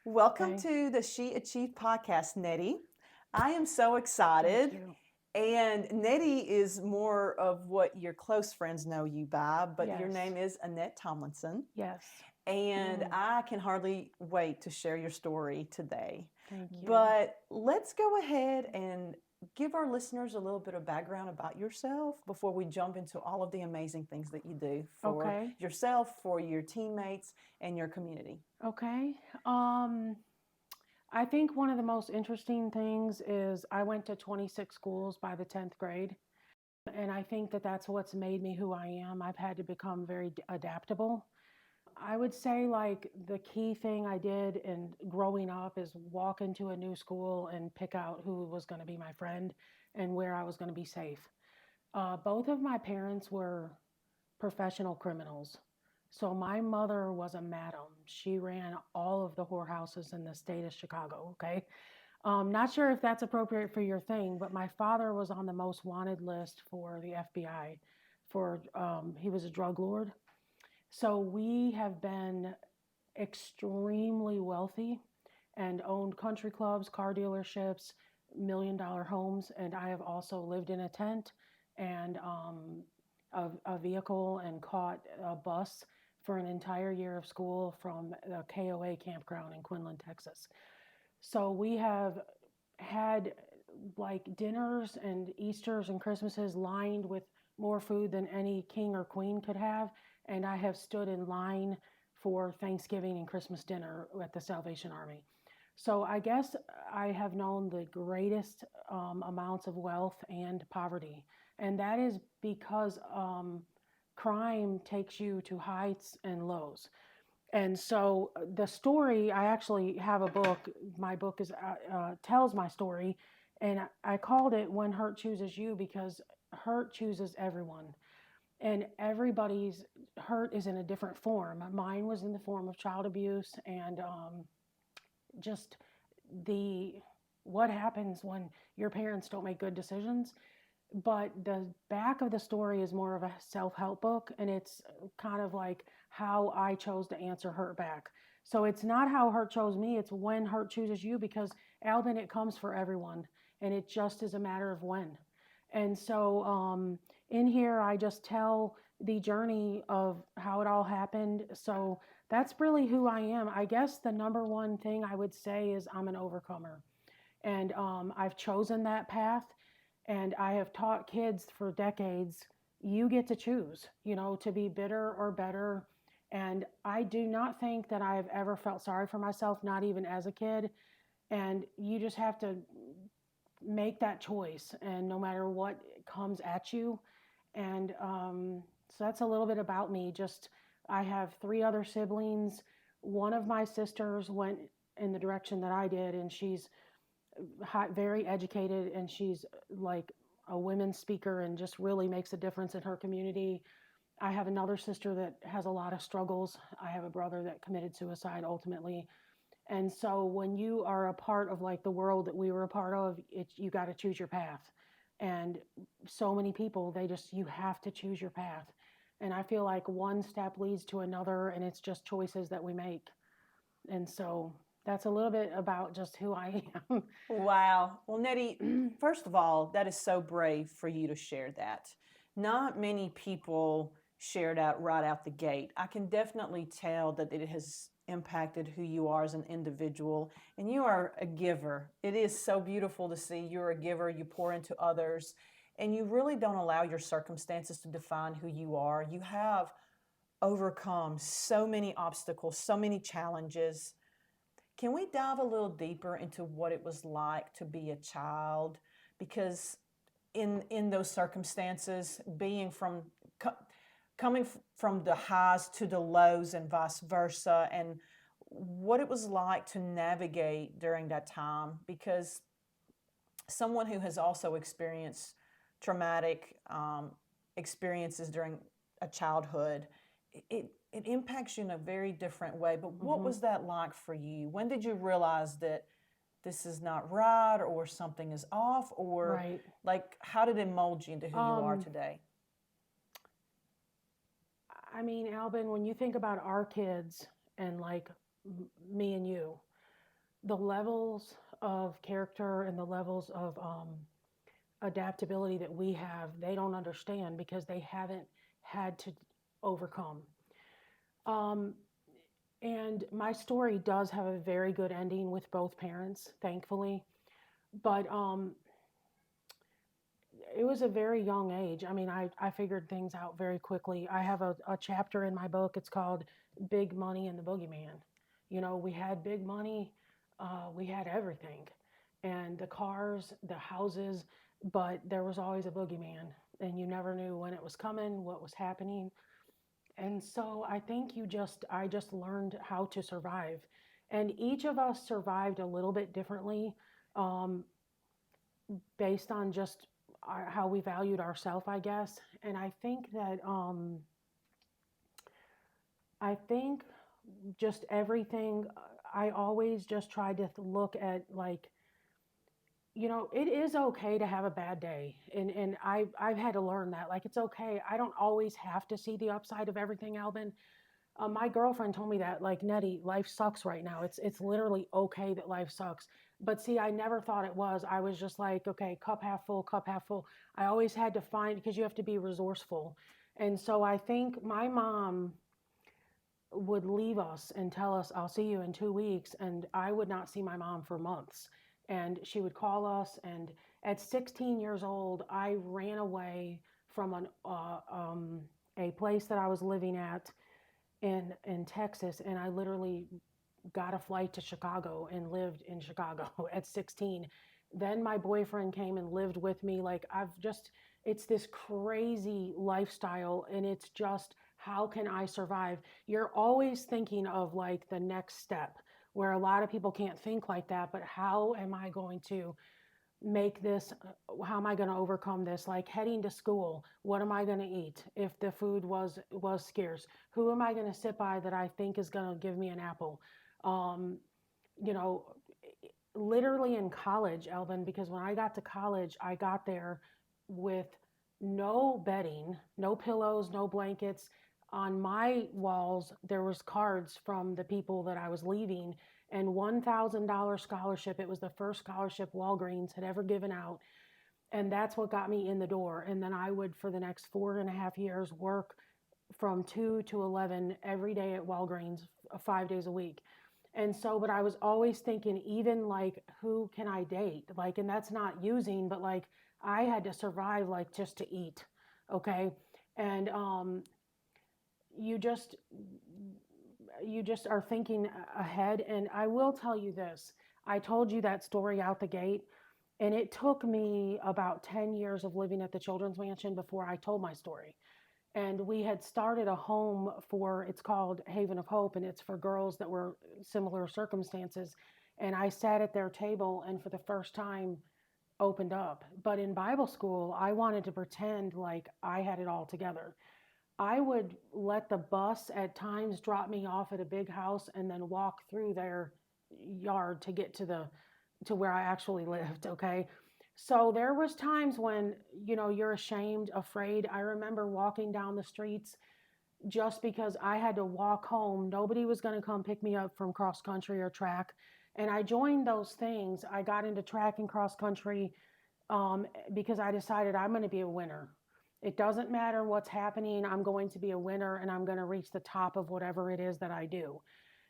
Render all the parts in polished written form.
Welcome Okay. to the She Achieved podcast, Nettie. I am so Thank excited. you. And Nettie is more of what your close friends know you by, but your Yes. name is Annette Tomlinson. Yes. And Mm, I can hardly wait to share your story today. thank you. But let's go ahead and give our listeners a little bit of background about yourself before we jump into all of the amazing things that you do for Okay. yourself, for your teammates, and your community. Okay. I think one of the most interesting things is I went to 26 schools by the 10th grade. And I think that that's what's made me who I am. I've had to become very adaptable. I would say, like, the key thing I did in growing up is walk into a new school and pick out who was going to be my friend and where I was going to be safe. Both of my parents were professional criminals. So my mother was a madam. She ran all of the whorehouses in the state of Chicago. Okay. Not sure if that's appropriate for your thing, but my father was on the most wanted list for the FBI for, he was a drug lord. So we have been extremely wealthy and owned country clubs, car dealerships, $1 million homes. And I have also lived in a tent and a vehicle and caught a bus for an entire year of school from the KOA campground in Quinlan, Texas. So we have had like dinners and Easters and Christmases lined with more food than any king or queen could have. And I have stood in line for Thanksgiving and Christmas dinner at the Salvation Army. So I guess I have known the greatest amounts of wealth and poverty. And that is because crime takes you to heights and lows. And so the story, I actually have a book. My book is tells my story, and I called it "When Hurt Chooses You" because hurt chooses everyone, and everybody's hurt is in a different form. Mine was in the form of child abuse and just the what happens when your parents don't make good decisions. But the back of the story is more of a self-help book, and it's kind of like how I chose to answer hurt back. So it's not how hurt chose me, it's when hurt chooses you, because Alvin, it comes for everyone, and it just is a matter of when. And so in here I just tell the journey of how it all happened. So that's really who I am. I guess the number one thing I would say is I'm an overcomer, and I've chosen that path, and I have taught kids for decades, you get to choose, to be bitter or better. And I do not think that I have ever felt sorry for myself, not even as a kid. And you just have to make that choice, and no matter what comes at you. And so that's a little bit about me. Just, I have three other siblings. One of my sisters went in the direction that I did, and she's very educated, and she's like a women's speaker and just really makes a difference in her community. I have another sister that has a lot of struggles. I have a brother that committed suicide ultimately. And so when you are a part of like the world that we were a part of, you got to choose your path. And so many people, you have to choose your path. And I feel like one step leads to another, and it's just choices that we make. And so that's a little bit about just who I am. Wow. Well, Nettie, first of all, that is so brave for you to share that. Not many people shared out right out the gate. I can definitely tell that it has impacted who you are as an individual, and you are a giver. It is so beautiful to see you're a giver, you pour into others, and you really don't allow your circumstances to define who you are. You have overcome so many obstacles, so many challenges. Can we dive a little deeper into what it was like to be a child? Because in those circumstances, being coming from the highs to the lows and vice versa, and what it was like to navigate during that time, because someone who has also experienced traumatic experiences during a childhood, it impacts you in a very different way. But what Mm-hmm. was that like for you? When did you realize that this is not right, or something is off, or Right. like how did it mold you into who you are Um, today? I mean, Albin, when you think about our kids and like me and you, the levels of character and the levels of adaptability that we have, they don't understand because they haven't had to overcome. Um, and my story does have a very good ending with both parents, thankfully. But it was a very young age. I mean, I figured things out very quickly. I have a chapter in my book. It's called Big Money and the Boogeyman. You know, we had big money, we had everything, and the cars, the houses, but there was always a boogeyman, and you never knew when it was coming, what was happening. And so I think I just learned how to survive. And each of us survived a little bit differently, um, based on just how we valued ourselves, I guess. And I think just everything, I always just tried to look at like, you know, it is okay to have a bad day. And I've had to learn that. Like, it's okay. I don't always have to see the upside of everything, Albin. My girlfriend told me that, like, Nettie, life sucks right now. It's literally okay that life sucks. But see, I never thought it was. I was just like, okay, cup half full, cup half full. I always had to find, because you have to be resourceful. And so I think my mom would leave us and tell us, I'll see you in 2 weeks. And I would not see my mom for months. And she would call us. And at 16 years old, I ran away from a place that I was living at in Texas, and I literally got a flight to Chicago and lived in Chicago at 16. Then my boyfriend came and lived with me. Like, it's this crazy lifestyle, and it's just, how can I survive? You're always thinking of like the next step, where a lot of people can't think like that. But how am I going to make this, how am I going to overcome this? Like, heading to school, what am I going to eat if the food was scarce? Who am I going to sit by that I think is going to give me an apple? um, you know, literally in college, Elvin, because when I got to college, I got there with no bedding, no pillows, no blankets. On my walls, there was cards from the people that I was leaving, and $1,000 scholarship. It was the first scholarship Walgreens had ever given out. And that's what got me in the door. And then I would, for the next 4.5 years, work from 2 to 11 every day at Walgreens, 5 days a week. And so, but I was always thinking, even like, who can I date? Like, and that's not using, but like, I had to survive, like, just to eat. Okay. And you just, you just are thinking ahead. And I will tell you this, I told you that story out the gate, and it took me about 10 years of living at the Children's Mansion before I told my story. And we had started a home for, it's called Haven of Hope, and it's for girls that were similar circumstances. And I sat at their table and for the first time opened up. But in Bible school, I wanted to pretend like I had it all together. I would let the bus at times drop me off at a big house and then walk through their yard to get to where I actually lived, okay? So there was times when, you know, you're ashamed, afraid. I remember walking down the streets just because I had to walk home. Nobody was going to come pick me up from cross country or track. And I joined those things. I got into track and cross country because I decided I'm going to be a winner. It doesn't matter what's happening. I'm going to be a winner, and I'm going to reach the top of whatever it is that I do.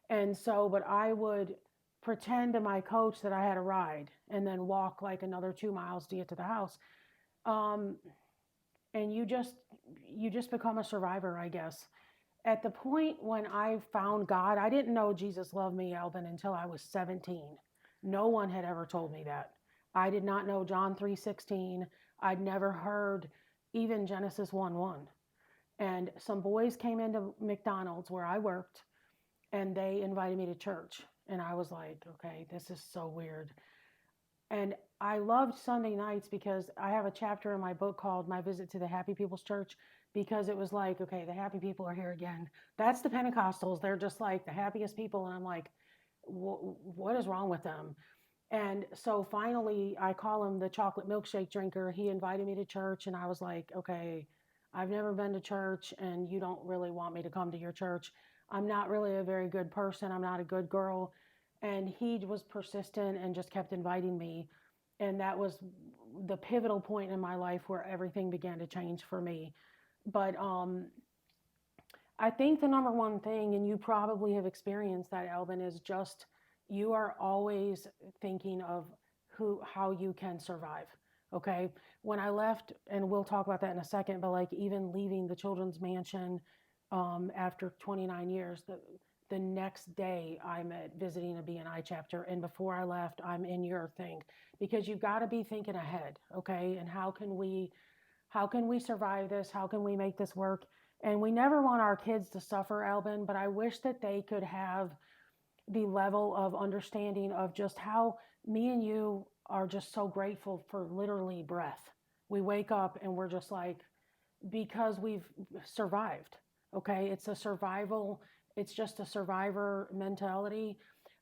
And so, but I would pretend to my coach that I had a ride and then walk like another 2 miles to get to the house. Um, and you just become a survivor, I guess. At the point when I found God, I didn't know Jesus loved me, Alvin, until I was 17. No one had ever told me that. I did not know John 3:16. I'd never heard even Genesis 1:1. And some boys came into McDonald's where I worked, and they invited me to church. And I was like, okay, this is so weird. And I loved Sunday nights because I have a chapter in my book called My Visit to the Happy People's Church, because it was like, okay, the happy people are here again. That's the Pentecostals. They're just like the happiest people. And I'm like, what is wrong with them? And so finally, I call him the chocolate milkshake drinker. He invited me to church, and I was like, okay, I've never been to church, and you don't really want me to come to your church. I'm not really a very good person. I'm not a good girl. And he was persistent and just kept inviting me. And that was the pivotal point in my life where everything began to change for me. But I think the number one thing, and you probably have experienced that, Alvin, is just you are always thinking of how you can survive. Okay. When I left, and we'll talk about that in a second, but like even leaving the children's mansion after 29 years, the next day I'm at visiting a BNI chapter. And before I left, I'm in your thing, because you've got to be thinking ahead. Okay. And how can we survive this? How can we make this work? And we never want our kids to suffer, Albin, but I wish that they could have the level of understanding of just how me and you are just so grateful for literally breath. We wake up and we're just like, because we've survived. Okay. It's a survival, it's just a survivor mentality.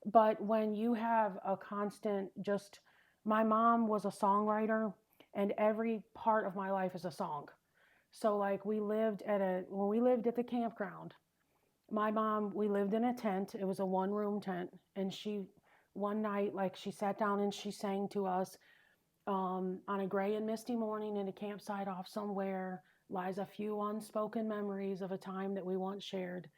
But when you have a constant, just my mom was a songwriter, and every part of my life is a song. So like when we lived at the campground, my mom, we lived in a tent. It was a one-room tent, and one night, like she sat down and she sang to us, on a gray and misty morning in a campsite off somewhere lies a few unspoken memories of a time that we once shared.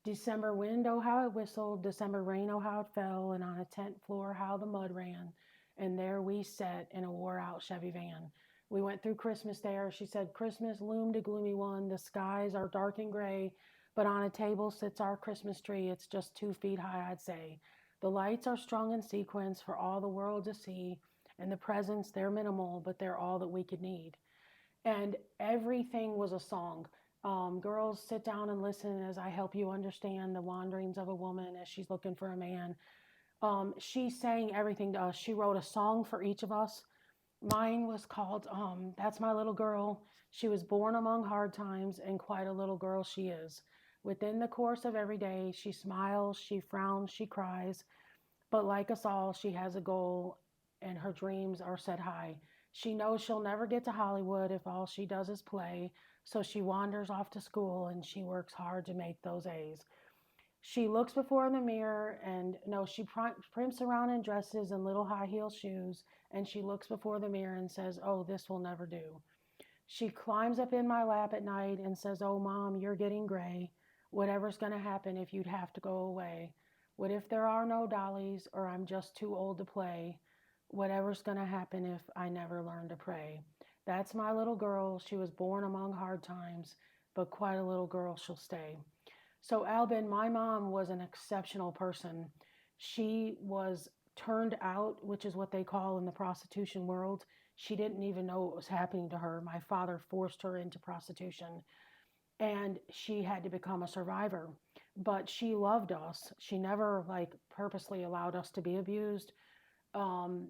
December wind, oh how it whistled, December rain, oh how it fell, and on a tent floor how the mud ran. And there we sat in a wore-out Chevy van. We went through Christmas there. She said, Christmas loomed a gloomy one. The skies are dark and gray, but on a table sits our Christmas tree. It's just 2 feet high, I'd say. The lights are strung in sequence for all the world to see, and the presents, they're minimal, but they're all that we could need. And everything was a song. Girls, sit down and listen as I help you understand the wanderings of a woman as she's looking for a man. She sang everything to us. She wrote a song for each of us. Mine was called That's My Little Girl. She was born among hard times, and quite a little girl she is. Within the course of every day, she smiles, she frowns, she cries. But like us all, she has a goal, and her dreams are set high. She knows she'll never get to Hollywood if all she does is play, so she wanders off to school and she works hard to make those A's. She looks before in the mirror and no, she primps around in dresses and little high heel shoes, and she looks before the mirror and says, oh, this will never do. She climbs up in my lap at night and says, oh, Mom, you're getting gray. Whatever's going to happen if you'd have to go away. What if there are no dollies or I'm just too old to play? Whatever's going to happen if I never learn to pray. That's my little girl. She was born among hard times, but quite a little girl she'll stay. So, Albin, my mom was an exceptional person. She was turned out, which is what they call in the prostitution world. She didn't even know what was happening to her. My father forced her into prostitution, and she had to become a survivor. But she loved us. She never like purposely allowed us to be abused. Um,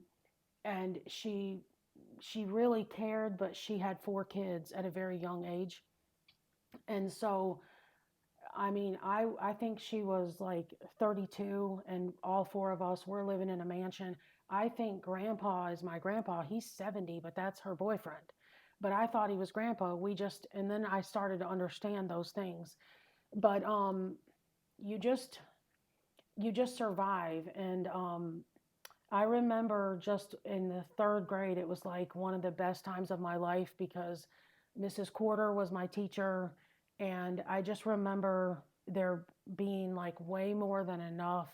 and she really cared, but she had 4 kids at a very young age. And so I mean, I think she was like 32, and all 4 of us were living in a mansion. I think grandpa is my grandpa. He's 70, but that's her boyfriend. But I thought he was grandpa. And then I started to understand those things. But you just survive. And I remember just in the 3rd grade, it was like one of the best times of my life because Mrs. Quarter was my teacher. And I just remember there being like way more than enough,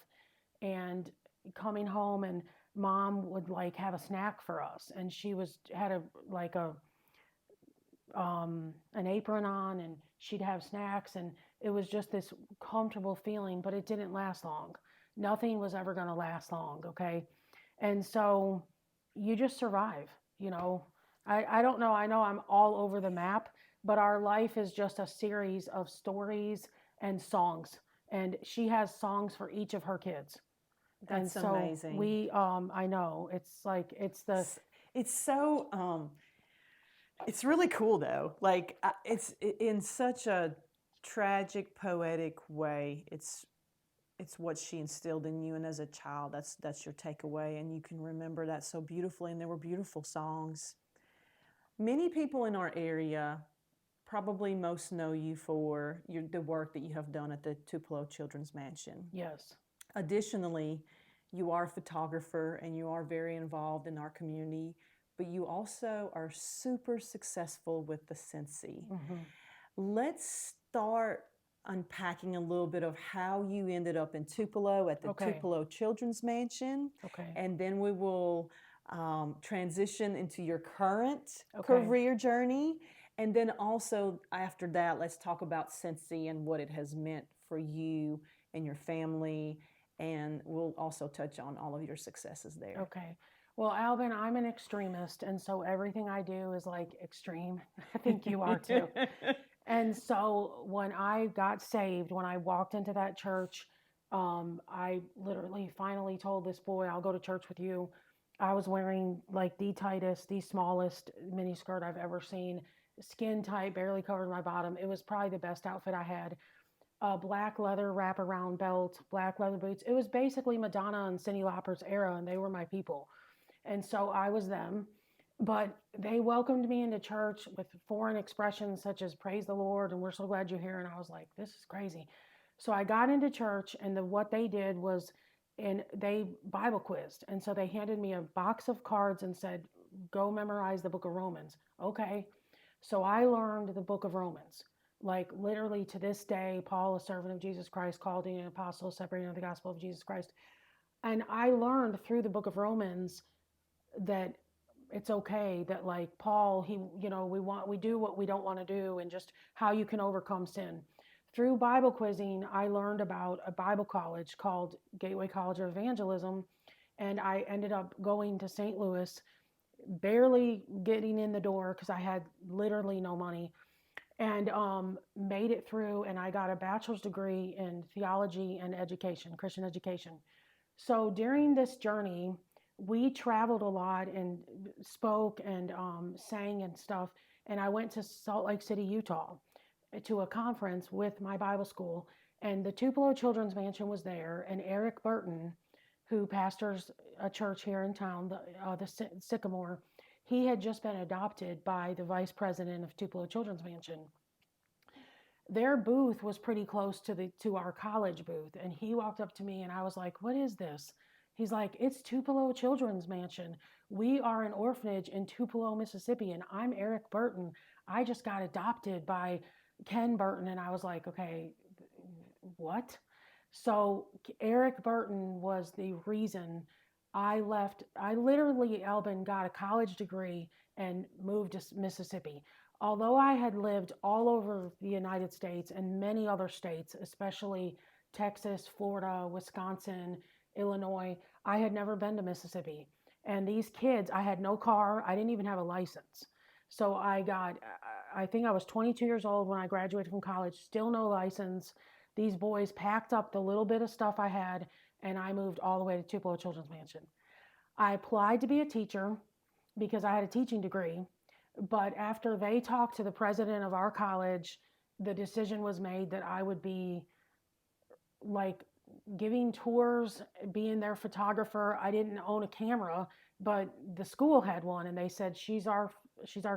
and coming home and Mom would like have a snack for us, and she had an apron on, and she'd have snacks, and it was just this comfortable feeling, but it didn't last long. Nothing was ever going to last long, okay? And so you just survive, you know. I don't know, I know I'm all over the map, but our life is just a series of stories and songs. And she has songs for each of her kids. That's and so amazing. I know it's like It's so it's really cool though. Like it's in such a tragic, poetic way. It's what she instilled in you, and as a child, that's your takeaway, and you can remember that so beautifully. And there were beautiful songs. Many people in our area probably most know you for the work that you have done at the Tupelo Children's Mansion. yes. Additionally, you are a photographer and you are very involved in our community, but you also are super successful with the Scentsy. Let's start unpacking a little bit of how you ended up in Tupelo at the Okay. Tupelo Children's Mansion, Okay. and then we will transition into your current Okay. career journey. And then also after that, let's talk about Scentsy and what it has meant for you and your family. And we'll also touch on all of your successes there. Okay. Well, Alvin, I'm an extremist, and so everything I do is like extreme. I think you are too. And so when I got saved, when I walked into that church, I literally finally told this boy, I'll go to church with you. I was wearing like the tightest, the smallest mini skirt I've ever seen, skin tight, barely covered my bottom. It was probably the best outfit I had. A black leather wraparound belt, black leather boots. It was basically Madonna and Cyndi Lauper's era, and they were my people. And so I was them. But they welcomed me into church with foreign expressions such as praise the Lord and we're so glad you're here. And I was like, this is crazy. So I got into church, and what they did was, and they Bible quizzed. And so they handed me a box of cards and said, go memorize the book of Romans. Okay. So I learned the book of Romans. Like literally to this day, Paul, a servant of Jesus Christ, called an apostle, separating of the gospel of Jesus Christ. And I learned through the book of Romans that it's okay, that like Paul, we do what we don't want to do, and just how you can overcome sin. Through Bible quizzing, I learned about a Bible college called Gateway College of Evangelism, and I ended up going to St. Louis, barely getting in the door because I had literally no money, and made it through, and I got a bachelor's degree in theology and education, Christian education. So during this journey, we traveled a lot and spoke and sang and stuff. And I went to Salt Lake City, Utah, to a conference with my Bible school. And the Tupelo Children's Mansion was there. And Eric Burton, who pastors a church here in town, the Sycamore, he had just been adopted by the vice president of Tupelo Children's Mansion. Their booth was pretty close to our college booth, and he walked up to me, and I was like, what is this? He's like, it's Tupelo Children's Mansion. We are an orphanage in Tupelo, Mississippi, and I'm Eric Burton. I just got adopted by Ken Burton. And I was like, okay, what? So Eric Burton was the reason I left. I literally, Albin, got a college degree and moved to Mississippi. Although I had lived all over the United States and many other states, especially Texas, Florida, Wisconsin, Illinois, I had never been to Mississippi. And these kids, I had no car. I didn't even have a license. So I think I was 22 years old when I graduated from college, still no license. These boys packed up the little bit of stuff I had, and I moved all the way to Tupelo Children's Mansion. I applied to be a teacher because I had a teaching degree. But after they talked to the president of our college, the decision was made that I would be like giving tours, being their photographer. I didn't own a camera, but the school had one, and they said she's our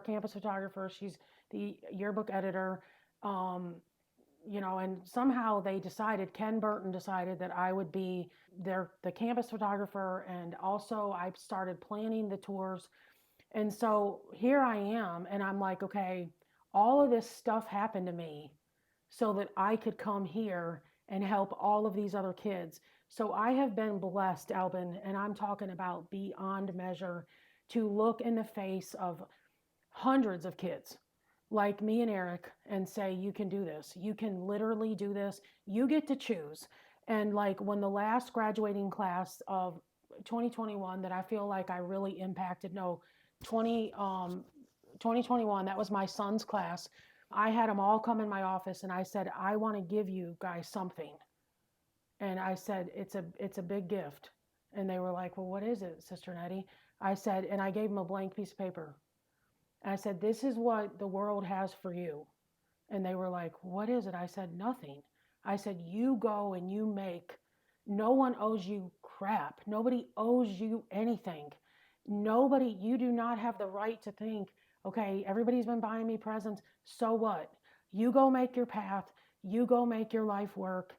campus photographer. She's the yearbook editor. And somehow Ken Burton decided that I would be the campus photographer, and also I started planning the tours. And so here I am, and I'm like, okay, all of this stuff happened to me so that I could come here and help all of these other kids. So I have been blessed, Albin, and I'm talking about beyond measure, to look in the face of hundreds of kids like me and Eric and say, you can do this. You can literally do this. You get to choose. And like when the last graduating class of 2021 that I feel like I really impacted, 2021, that was my son's class. I had them all come in my office, and I said, I want to give you guys something. And I said, it's a big gift. And they were like, well, what is it, Sister Nettie? I said, and I gave them a blank piece of paper. And I said, this is what the world has for you. And they were like, what is it? I said, nothing. I said, you go and you make. No one owes you crap. Nobody owes you anything. You do not have the right to think, okay, everybody's been buying me presents, so what? You go make your path, you go make your life work.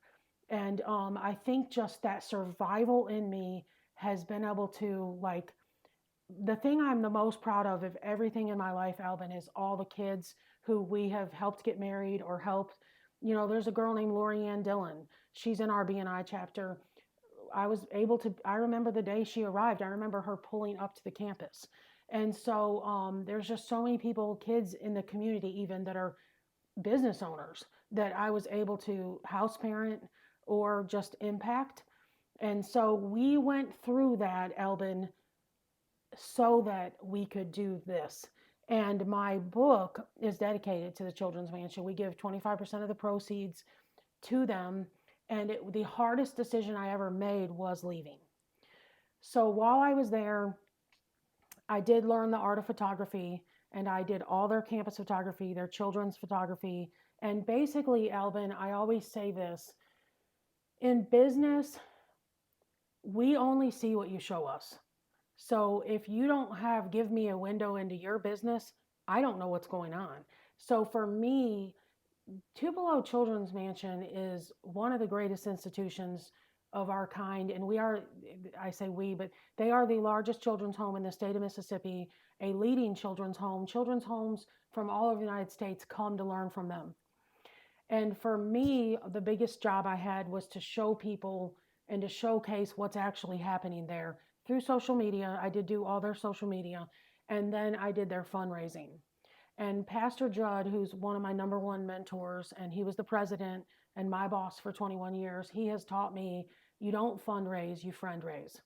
And I think just that survival in me has been able to, like, the thing I'm the most proud of everything in my life, Alvin, is all the kids who we have helped get married or helped. There's a girl named Lori Ann Dillon. She's in our BNI chapter. I remember the day she arrived. I remember her pulling up to the campus. And so there's just so many people, kids in the community even, that are business owners that I was able to house parent or just impact. And so we went through that, Albin, so that we could do this. And my book is dedicated to the Children's Mansion. We give 25% of the proceeds to them. And the hardest decision I ever made was leaving. So while I was there, I did learn the art of photography, and I did all their campus photography, their children's photography. And basically, Alvin, I always say this, in business, we only see what you show us. So if you don't give me a window into your business, I don't know what's going on. So for me, Tupelo Children's Mansion is one of the greatest institutions of our kind. And I say we, but they are the largest children's home in the state of Mississippi, a leading children's home. Children's homes from all over the United States come to learn from them. And for me, the biggest job I had was to show people and to showcase what's actually happening there through social media. I did do all their social media, and then I did their fundraising. And Pastor Judd, who's one of my number one mentors, and he was the president and my boss for 21 years, he has taught me, you don't fundraise, you friend raise.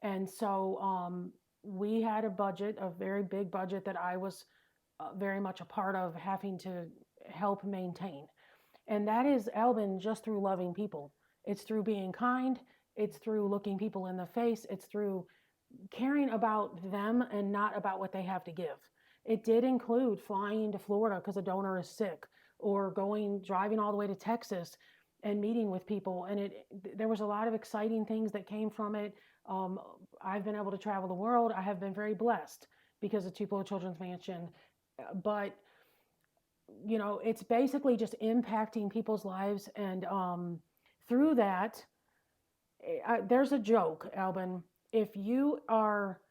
And so we had a budget, a very big budget that I was very much a part of having to help maintain. And that is, Albin, just through loving people. It's through being kind. It's through looking people in the face. It's through caring about them and not about what they have to give. It did include flying to Florida because a donor is sick, or driving all the way to Texas and meeting with people. And there was a lot of exciting things that came from it. I've been able to travel the world. I have been very blessed because of Tupelo Children's Mansion. But it's basically just impacting people's lives. And through that, there's a joke, Albin. If you are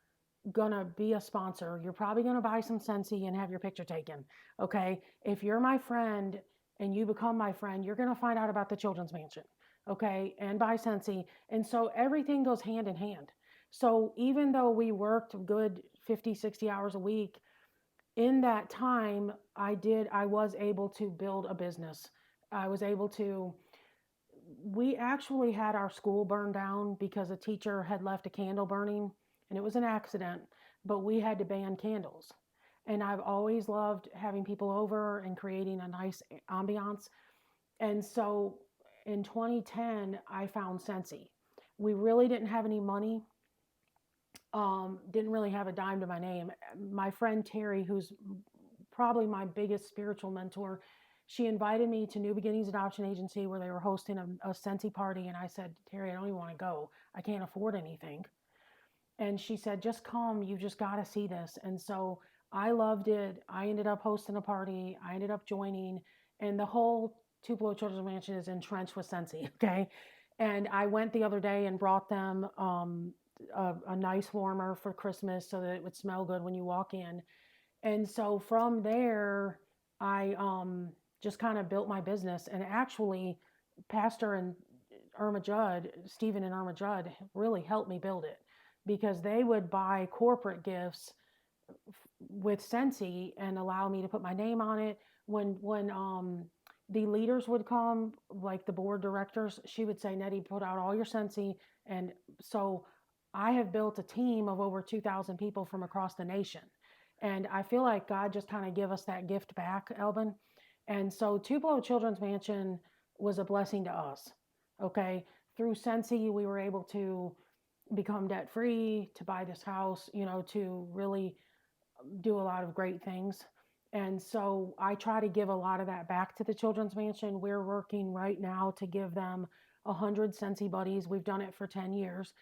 going to be a sponsor, you're probably going to buy some Scentsy and have your picture taken. Okay. If you're my friend and you become my friend, you're going to find out about the Children's Mansion. Okay. And buy Scentsy. And so everything goes hand in hand. So even though we worked good 50, 60 hours a week, in that time, I was able to build a business. We actually had our school burned down because a teacher had left a candle burning, and it was an accident, but we had to ban candles. And I've always loved having people over and creating a nice ambiance. And so in 2010, I found Scentsy. We really didn't have any money. Didn't really have a dime to my name. My friend Terry, who's probably my biggest spiritual mentor, she invited me to New Beginnings Adoption Agency where they were hosting a Scentsy party. And I said, Terry, I don't even want to go. I can't afford anything. And she said, just come. You just got to see this. And so I loved it. I ended up hosting a party. I ended up joining. And the whole Tupelo Children's Mansion is entrenched with Scentsy. Okay. And I went the other day and brought them a nice warmer for Christmas so that it would smell good when you walk in. And so from there, I just kind of built my business. And actually, Pastor and Stephen and Irma Judd really helped me build it, because they would buy corporate gifts with Scentsy and allow me to put my name on it. When the leaders would come, like the board directors, she would say, Nettie, put out all your Scentsy. And so I have built a team of over 2,000 people from across the nation. And I feel like God just kind of give us that gift back, Albin. And so Tupelo Children's Mansion was a blessing to us. Okay. Through Scentsy, we were able to become debt free, to buy this house, to really do a lot of great things. And so I try to give a lot of that back to the Children's Mansion. We're working right now to give them 100 Scentsy buddies. We've done it for 10 years.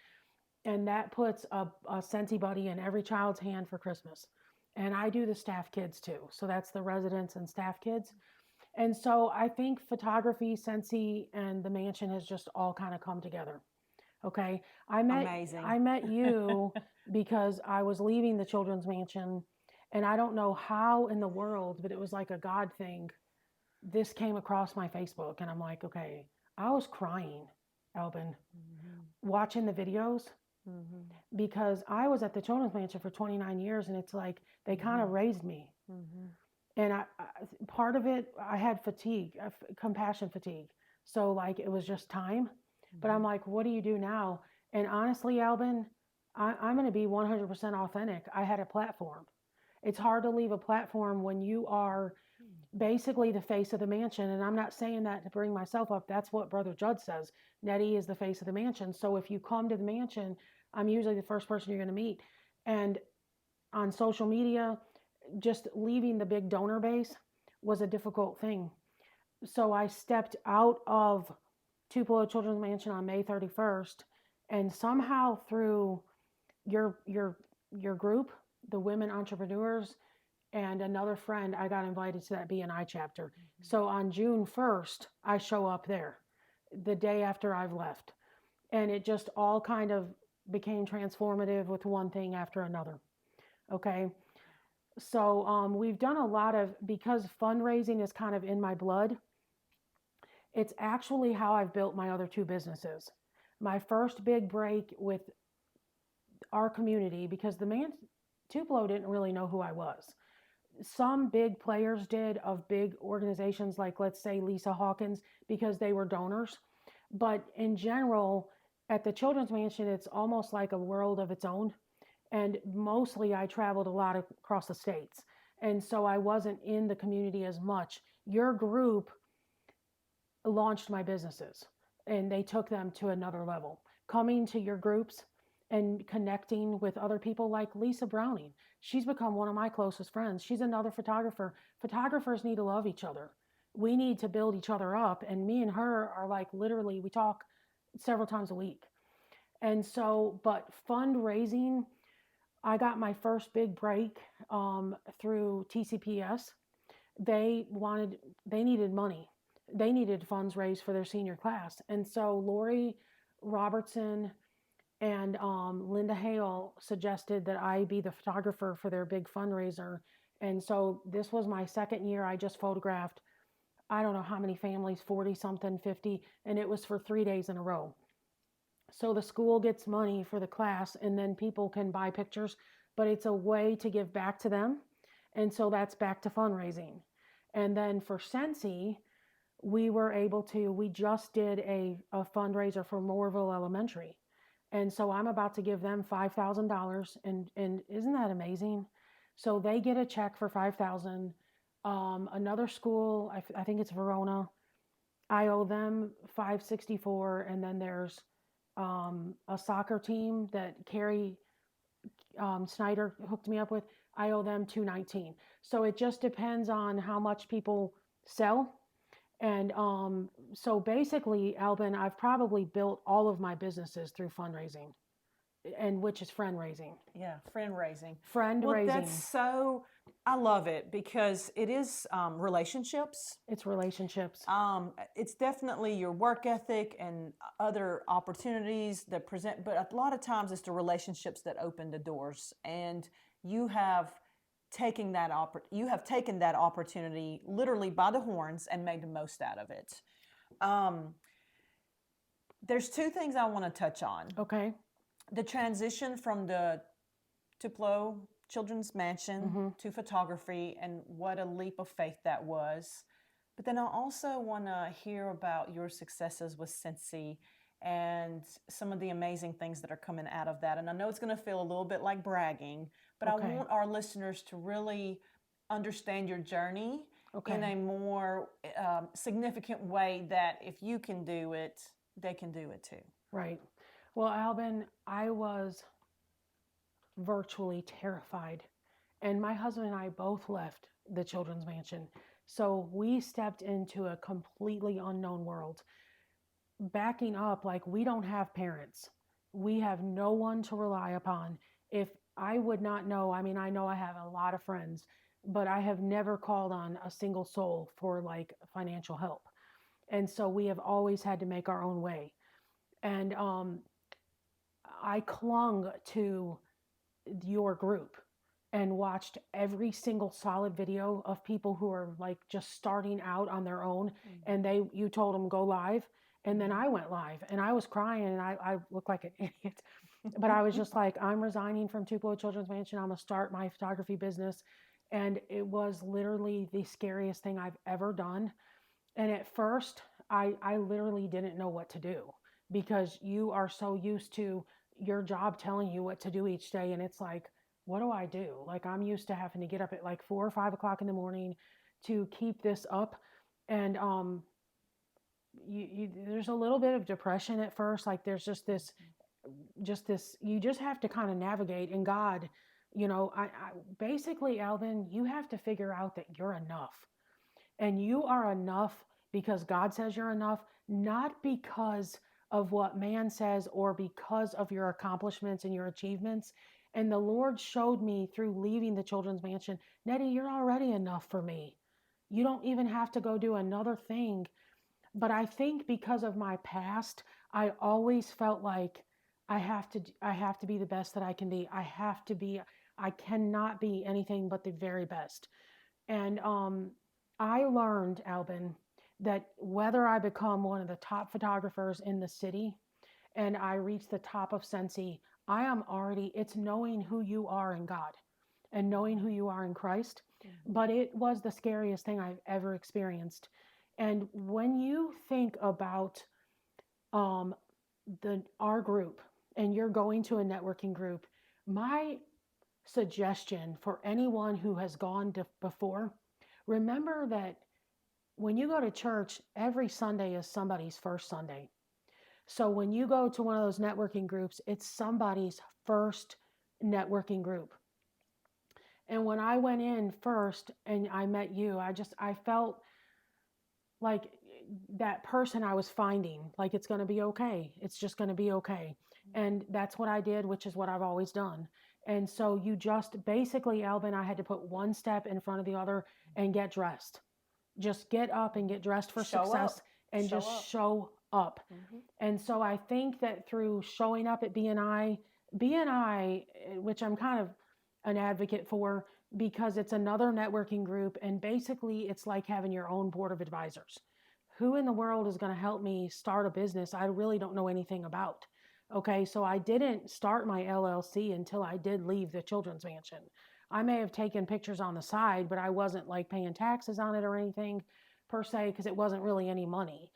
And that puts a Scentsy buddy in every child's hand for Christmas. And I do the staff kids too. So that's the residents and staff kids. And so I think photography, Scentsy, and the mansion has just all kind of come together. Okay. Amazing. I met you because I was leaving the children's mansion, and I don't know how in the world, but it was like a God thing. This came across my Facebook, and I'm like, okay, I was crying, Albin, watching the videos Mm-hmm. because I was at the children's mansion for 29 years, and it's like they kind of raised me. Mm-hmm. And part of it, I had fatigue, compassion fatigue. So like it was just time. But I'm like, what do you do now? And honestly, Albin, I'm going to be 100% authentic. I had a platform. It's hard to leave a platform when you are basically the face of the mansion. And I'm not saying that to bring myself up. That's what Brother Judd says. Nettie is the face of the mansion. So if you come to the mansion, I'm usually the first person you're going to meet. And on social media, just leaving the big donor base was a difficult thing. So I stepped out of Tupelo Children's Mansion on May 31st, and somehow through your group, the women entrepreneurs, and another friend, I got invited to that B&I chapter. So on June 1st, I show up there, the day after I've left, and it just all kind of became transformative with one thing after another. Okay. So we've done a lot of, because fundraising is kind of in my blood, it's actually how I've built my other two businesses. My first big break with our community, because Tupelo didn't really know who I was. Some big players did, of big organizations like, let's say, Lisa Hawkins, because they were donors. But in general, at the Children's Mansion, it's almost like a world of its own. And mostly I traveled a lot across the states. And so I wasn't in the community as much. Your group launched my businesses, and they took them to another level. Coming to your groups and connecting with other people like Lisa Browning. She's become one of my closest friends. She's another photographer. Photographers need to love each other. We need to build each other up. And me and her are like, literally, we talk several times a week. And so, but fundraising, I got my first big break through TCPS. They needed money. They needed funds raised for their senior class. And so Lori Robertson and Linda Hale suggested that I be the photographer for their big fundraiser. And so this was my second year. I just photographed, I don't know how many families, 40 something, 50, and it was for 3 days in a row. So the school gets money for the class, and then people can buy pictures, but it's a way to give back to them. And so that's back to fundraising. And then for Scentsy, we just did a fundraiser for Moorville Elementary. And so I'm about to give them $5,000. And isn't that amazing? So they get a check for $5,000. Another school, I think it's Verona, I owe them $564. And then there's a soccer team that Carrie Snyder hooked me up with. I owe them $219. So it just depends on how much people sell. And so basically, Albin, I've probably built all of my businesses through fundraising, and which is friend raising. Yeah, friend raising. Friend raising. That's so, I love it because it is relationships. It's relationships. It's definitely your work ethic and other opportunities that present, but a lot of times it's the relationships that open the doors. And you have taken that opportunity literally by the horns and made the most out of it. There's two things I want to touch on. Okay. The transition from the Tupelo Children's Mansion to photography, and what a leap of faith that was. But then I also want to hear about your successes with Scentsy and some of the amazing things that are coming out of that. And I know it's going to feel a little bit like bragging, but Okay. I want our listeners to really understand your journey in a more significant way, that if you can do it, they can do it too. Right. Well, Albin, I was virtually terrified. And my husband and I both left the Children's Mansion. So we stepped into a completely unknown world. Backing up, like, we don't have parents. We have no one to rely upon. If I would not know, I mean, I know I have a lot of friends. but I have never called on a single soul for like financial help. And so we have always had to make our own way. And I clung to your group and watched every single solid video of people who are like just starting out on their own, and you told them go live, and then I went live and I was crying and I looked like an idiot, but I was just like, I'm resigning from Tupelo Children's Mansion. I'm gonna start my photography business. And it was literally the scariest thing I've ever done. And at first, I literally didn't know what to do, because you are so used to your job telling you what to do each day. And it's like, what do I do? Like, I'm used to having to get up at like 4 or 5 o'clock in the morning to keep this up. And there's a little bit of depression at first. Like, there's just this, you just have to kind of navigate. And God, I basically, Alvin, you have to figure out that you're enough. And you are enough because God says you're enough, not because of what man says or because of your accomplishments and your achievements. And the Lord showed me through leaving the Children's Mansion, Nettie, you're already enough for me. You don't even have to go do another thing. But I think because of my past, I always felt like I have to be the best that I can be. I cannot be anything but the very best. And I learned, Albin, that whether I become one of the top photographers in the city and I reach the top of Scentsy, it's knowing who you are in God and knowing who you are in Christ. But it was the scariest thing I've ever experienced. And when you think about our group and you're going to a networking group, my suggestion for anyone who has gone before, remember that when you go to church, every Sunday is somebody's first Sunday. So when you go to one of those networking groups, it's somebody's first networking group. And when I went in first and I met you, I felt like that person I was finding, like, it's going to be okay. It's just going to be okay. And that's what I did, which is what I've always done. And so you just basically, Alvin, I had to put one step in front of the other and get dressed. Just get up and get dressed for success and just show up. And so I think that through showing up at BNI, which I'm kind of an advocate for, because it's another networking group, and basically it's like having your own board of advisors. Who in the world is going to help me start a business I really don't know anything about? Okay, so I didn't start my LLC until I did leave the Children's Mansion. I may have taken pictures on the side, but I wasn't like paying taxes on it or anything per se, because it wasn't really any money.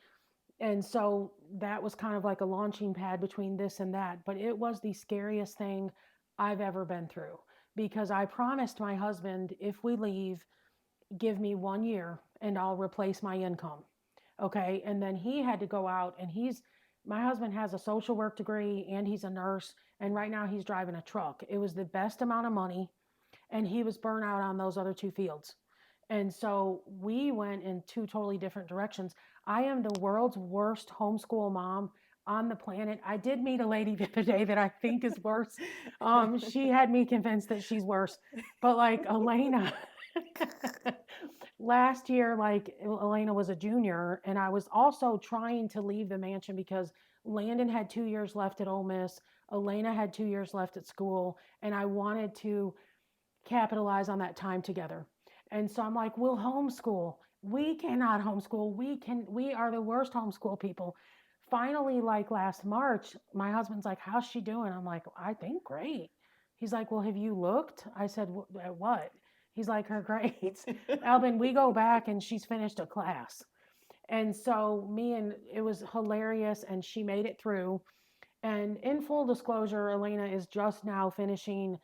And so that was kind of like a launching pad between this and that. But it was the scariest thing I've ever been through, because I promised my husband, if we leave, give me 1 year and I'll replace my income. Okay. And then he had to go out, and my husband has a social work degree and he's a nurse. And right now he's driving a truck. It was the best amount of money, and he was burnt out on those other two fields. And so we went in two totally different directions. I am the world's worst homeschool mom on the planet. I did meet a lady the other day that I think is worse. She had me convinced that she's worse. But like Elena, last year, like Elena was a junior, and I was also trying to leave the mansion because Landon had 2 years left at Ole Miss. Elena had 2 years left at school, and I wanted to capitalize on that time together. And so I'm like, we'll homeschool. We cannot homeschool. We are the worst homeschool people. Finally, like last March, my husband's like, how's she doing? I'm like, I think great. He's like, well, have you looked? I said, at what? He's like, her grades. Alvin, we go back and she's finished a class. And so it was hilarious, and she made it through. And in full disclosure, Elena is just now finishing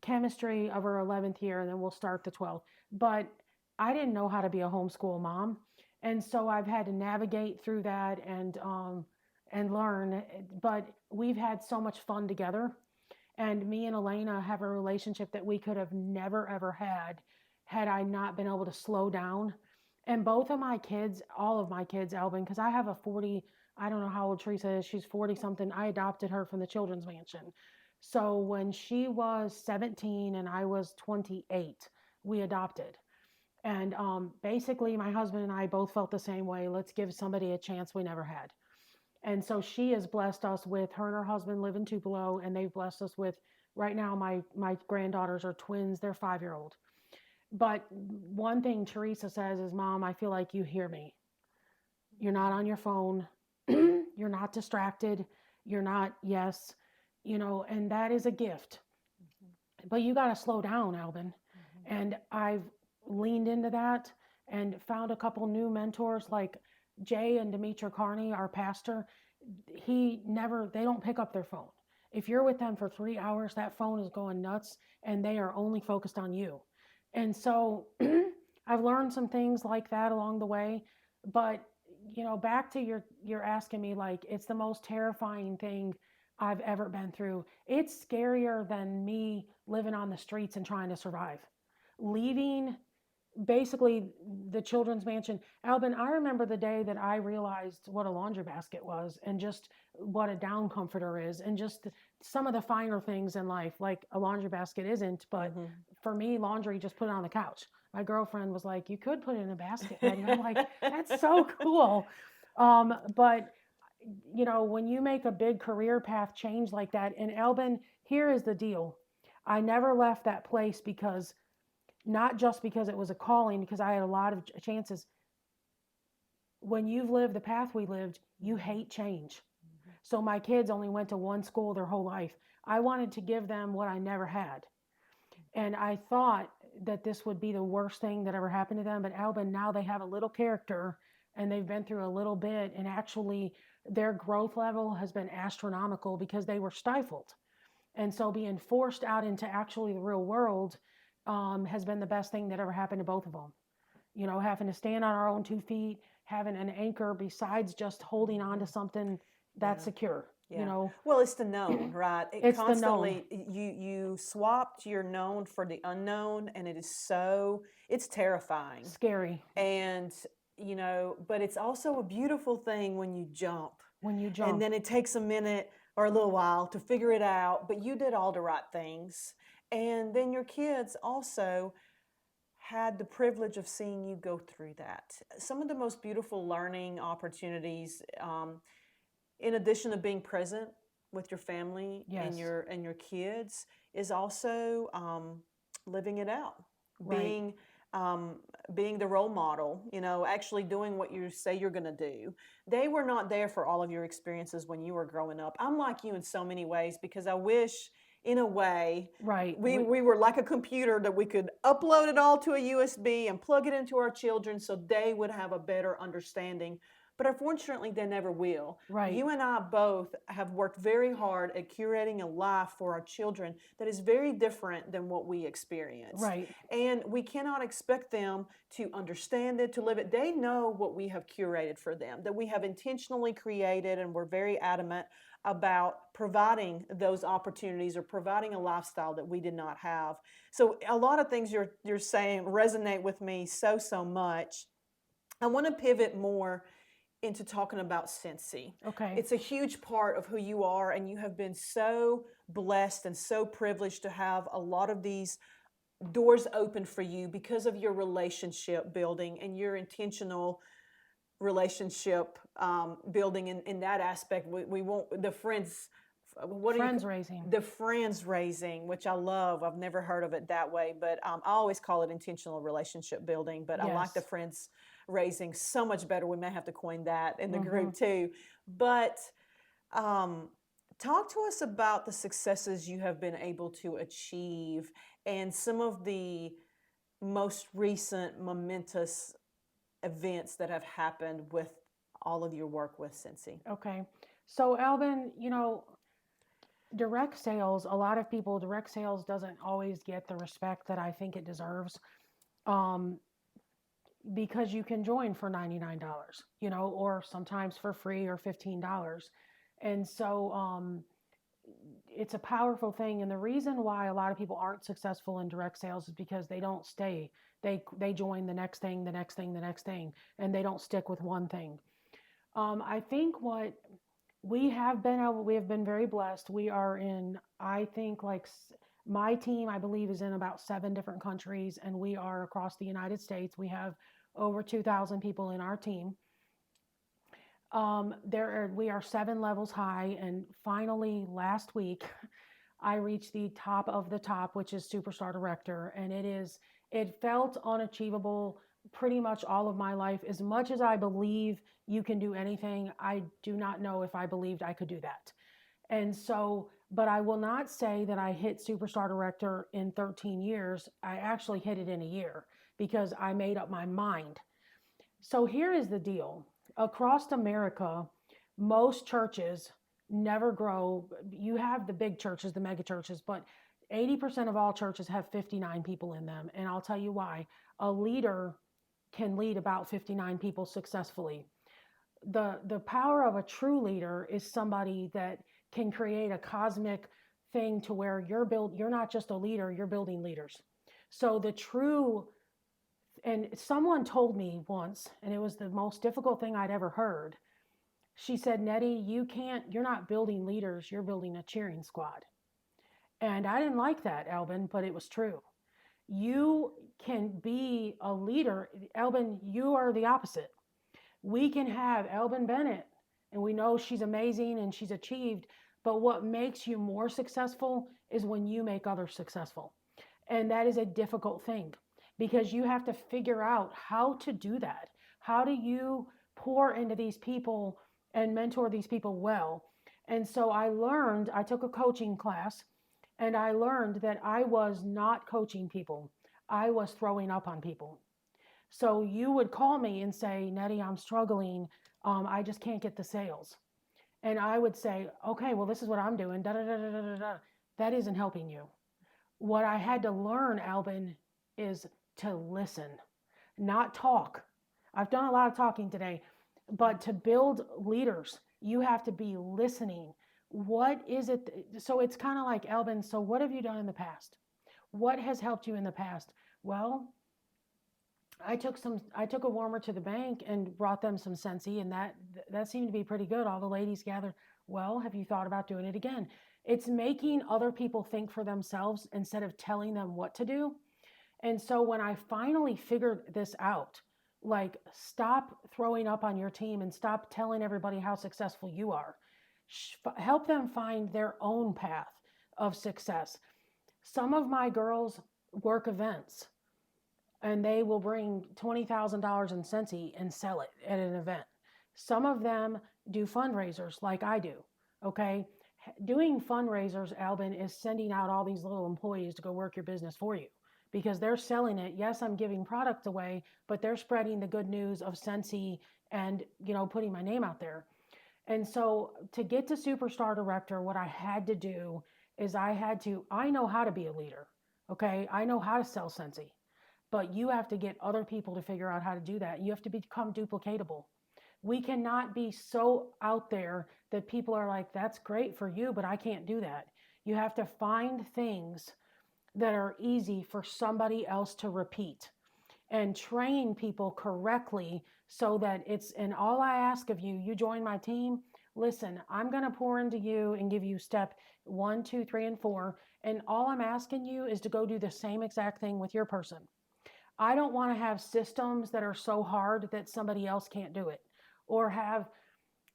chemistry of her 11th year, and then we'll start the 12th. But I didn't know how to be a homeschool mom. And so I've had to navigate through that and learn. But we've had so much fun together. And me and Elena have a relationship that we could have never, ever had I not been able to slow down. And both of my kids, all of my kids, Alvin, because I have I don't know how old Teresa is. She's 40 something. I adopted her from the Children's Mansion. So when she was 17 and I was 28, we adopted. And basically, my husband and I both felt the same way. Let's give somebody a chance we never had. And so she has blessed us with, her and her husband live in Tupelo, and they've blessed us with, right now, my granddaughters are twins. They're 5-year-old. But one thing Teresa says is, Mom, I feel like you hear me. You're not on your phone. You're not distracted. You're not, yes, and that is a gift. But you got to slow down, Alvin. And I've leaned into that and found a couple new mentors like Jay and Demetra Carney, our pastor. They don't pick up their phone. If you're with them for 3 hours, that phone is going nuts and they are only focused on you. And so I've learned some things like that along the way. But, back to you're asking me, like, it's the most terrifying thing I've ever been through. It's scarier than me living on the streets and trying to survive. Leaving basically the children's mansion. Albin, I remember the day that I realized what a laundry basket was and just what a down comforter is and just some of the finer things in life, like a laundry basket isn't, but for me, laundry, just put it on the couch. My girlfriend was like, you could put it in a basket, Nettie. I'm like, that's so cool. But when you make a big career path change like that, and Albin, here is the deal. I never left that place because, not just because it was a calling, because I had a lot of chances. When you've lived the path we lived, you hate change. So my kids only went to one school their whole life. I wanted to give them what I never had. And I thought that this would be the worst thing that ever happened to them. But Albin, now they have a little character and they've been through a little bit. And actually, their growth level has been astronomical because they were stifled. And so being forced out into actually the real world has been the best thing that ever happened to both of them. Having to stand on our own 2 feet, having an anchor besides just holding on to something that's secure. Yeah. Well, it's the known, right? It's constantly, the known. You swapped your known for the unknown, and it's terrifying. Scary. And, but it's also a beautiful thing when you jump. And then it takes a minute or a little while to figure it out, but you did all the right things. And then your kids also had the privilege of seeing you go through that. Some of the most beautiful learning opportunities, in addition to being present with your family and your kids, is also living it out, being the role model. Actually doing what you say you're going to do. They were not there for all of your experiences when you were growing up. I'm like you in so many ways because I wish, in a way, we were like a computer that we could upload it all to a USB and plug it into our children so they would have a better understanding. But unfortunately, they never will. Right. You and I both have worked very hard at curating a life for our children that is very different than what we experience. Right. And we cannot expect them to understand it, to live it. They know what we have curated for them, that we have intentionally created, and we're very adamant about providing those opportunities or providing a lifestyle that we did not have. So a lot of things you're saying resonate with me so much. I want to pivot more into talking about Scentsy. Okay. It's a huge part of who you are, and you have been so blessed and so privileged to have a lot of these doors open for you because of your relationship building and your intentional relationship building in that aspect. We won't, the friends, raising. The friends raising, which I love. I've never heard of it that way, but I always call it intentional relationship building, but I like the friends raising so much better. We may have to coin that in the group too. But talk to us about the successes you have been able to achieve and some of the most recent momentous events that have happened with all of your work with Scentsy. Okay. So Alvin, direct sales doesn't always get the respect that I think it deserves. Because you can join for $99, or sometimes for free or $15. And so it's a powerful thing. And the reason why a lot of people aren't successful in direct sales is because they don't stay. They join the next thing, and they don't stick with one thing. I think what we have been very blessed. We are in, I think, like My team, I believe, is in about 7 different countries, and we are across the United States. We have over 2,000 people in our team. We are 7 levels high, and finally last week I reached the top of the top, which is superstar director, and it felt unachievable pretty much all of my life. As much as I believe you can do anything, I do not know if I believed I could do that. And so, but I will not say that I hit superstar director in 13 years. I actually hit it in a year because I made up my mind. So here is the deal. Across America, most churches never grow. You have the big churches, the mega churches, but 80% of all churches have 59 people in them. And I'll tell you why. A leader can lead about 59 people successfully. The power of a true leader is somebody that can create a cosmic thing to where you're not just a leader, you're building leaders. So and someone told me once, and it was the most difficult thing I'd ever heard. She said, Nettie, you're not building leaders, you're building a cheering squad. And I didn't like that, Albin, but it was true. You can be a leader. Albin, you are the opposite. We can have Albin Bennett, and we know she's amazing and she's achieved, but what makes you more successful is when you make others successful. And that is a difficult thing because you have to figure out how to do that. How do you pour into these people and mentor these people well? And so I took a coaching class, and I learned that I was not coaching people. I was throwing up on people. So you would call me and say, Nettie, I'm struggling. I just can't get the sales. And I would say, okay, well, this is what I'm doing. Da, da, da, da, da, da. That isn't helping you. What I had to learn, Albin, is to listen, not talk. I've done a lot of talking today, but to build leaders, you have to be listening. What is it? So it's kind of like, Albin, so what have you done in the past? What has helped you in the past? Well, I took a warmer to the bank and brought them some Scentsy, and that seemed to be pretty good. All the ladies gathered. Well, have you thought about doing it again? It's making other people think for themselves instead of telling them what to do. And so when I finally figured this out, like, stop throwing up on your team and stop telling everybody how successful you are. Help them find their own path of success. Some of my girls work events, and they will bring $20,000 in Scentsy and sell it at an event. Some of them do fundraisers like I do, okay? Doing fundraisers, Albin, is sending out all these little employees to go work your business for you because they're selling it. Yes, I'm giving product away, but they're spreading the good news of Scentsy and, putting my name out there. And so to get to Superstar Director, what I had to do is I know how to be a leader, okay? I know how to sell Scentsy. But you have to get other people to figure out how to do that. You have to become duplicatable. We cannot be so out there that people are like, that's great for you, but I can't do that. You have to find things that are easy for somebody else to repeat and train people correctly so that and all I ask of you, you join my team, listen, I'm going to pour into you and give you step 1, 2, 3, and 4. And all I'm asking you is to go do the same exact thing with your person. I don't want to have systems that are so hard that somebody else can't do it, or have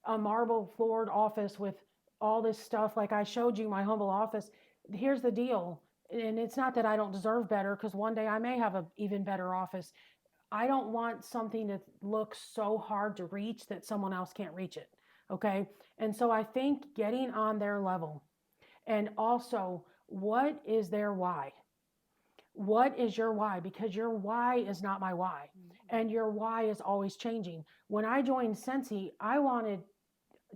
a marble floored office with all this stuff. Like I showed you my humble office. Here's the deal. And it's not that I don't deserve better, because one day I may have an even better office. I don't want something that looks so hard to reach that someone else can't reach it. Okay. And so I think getting on their level, and also, what is their why? What is your why? Because your why is not my why. And your why is always changing. When I joined Scentsy, I wanted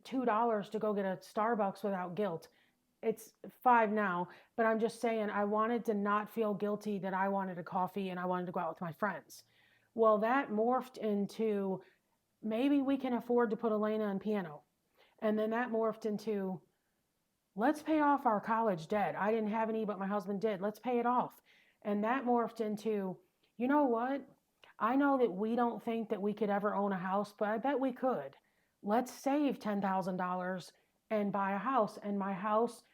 $2 to go get a Starbucks without guilt. It's $5 now, but I'm just saying I wanted to not feel guilty that I wanted a coffee and I wanted to go out with my friends. Well, that morphed into maybe we can afford to put Elena on piano. And then that morphed into, let's pay off our college debt. I didn't have any, but my husband did. Let's pay it off. And that morphed into, you know what? I know that we don't think that we could ever own a house, but I bet we could. Let's save $10,000 and buy a house. And my house,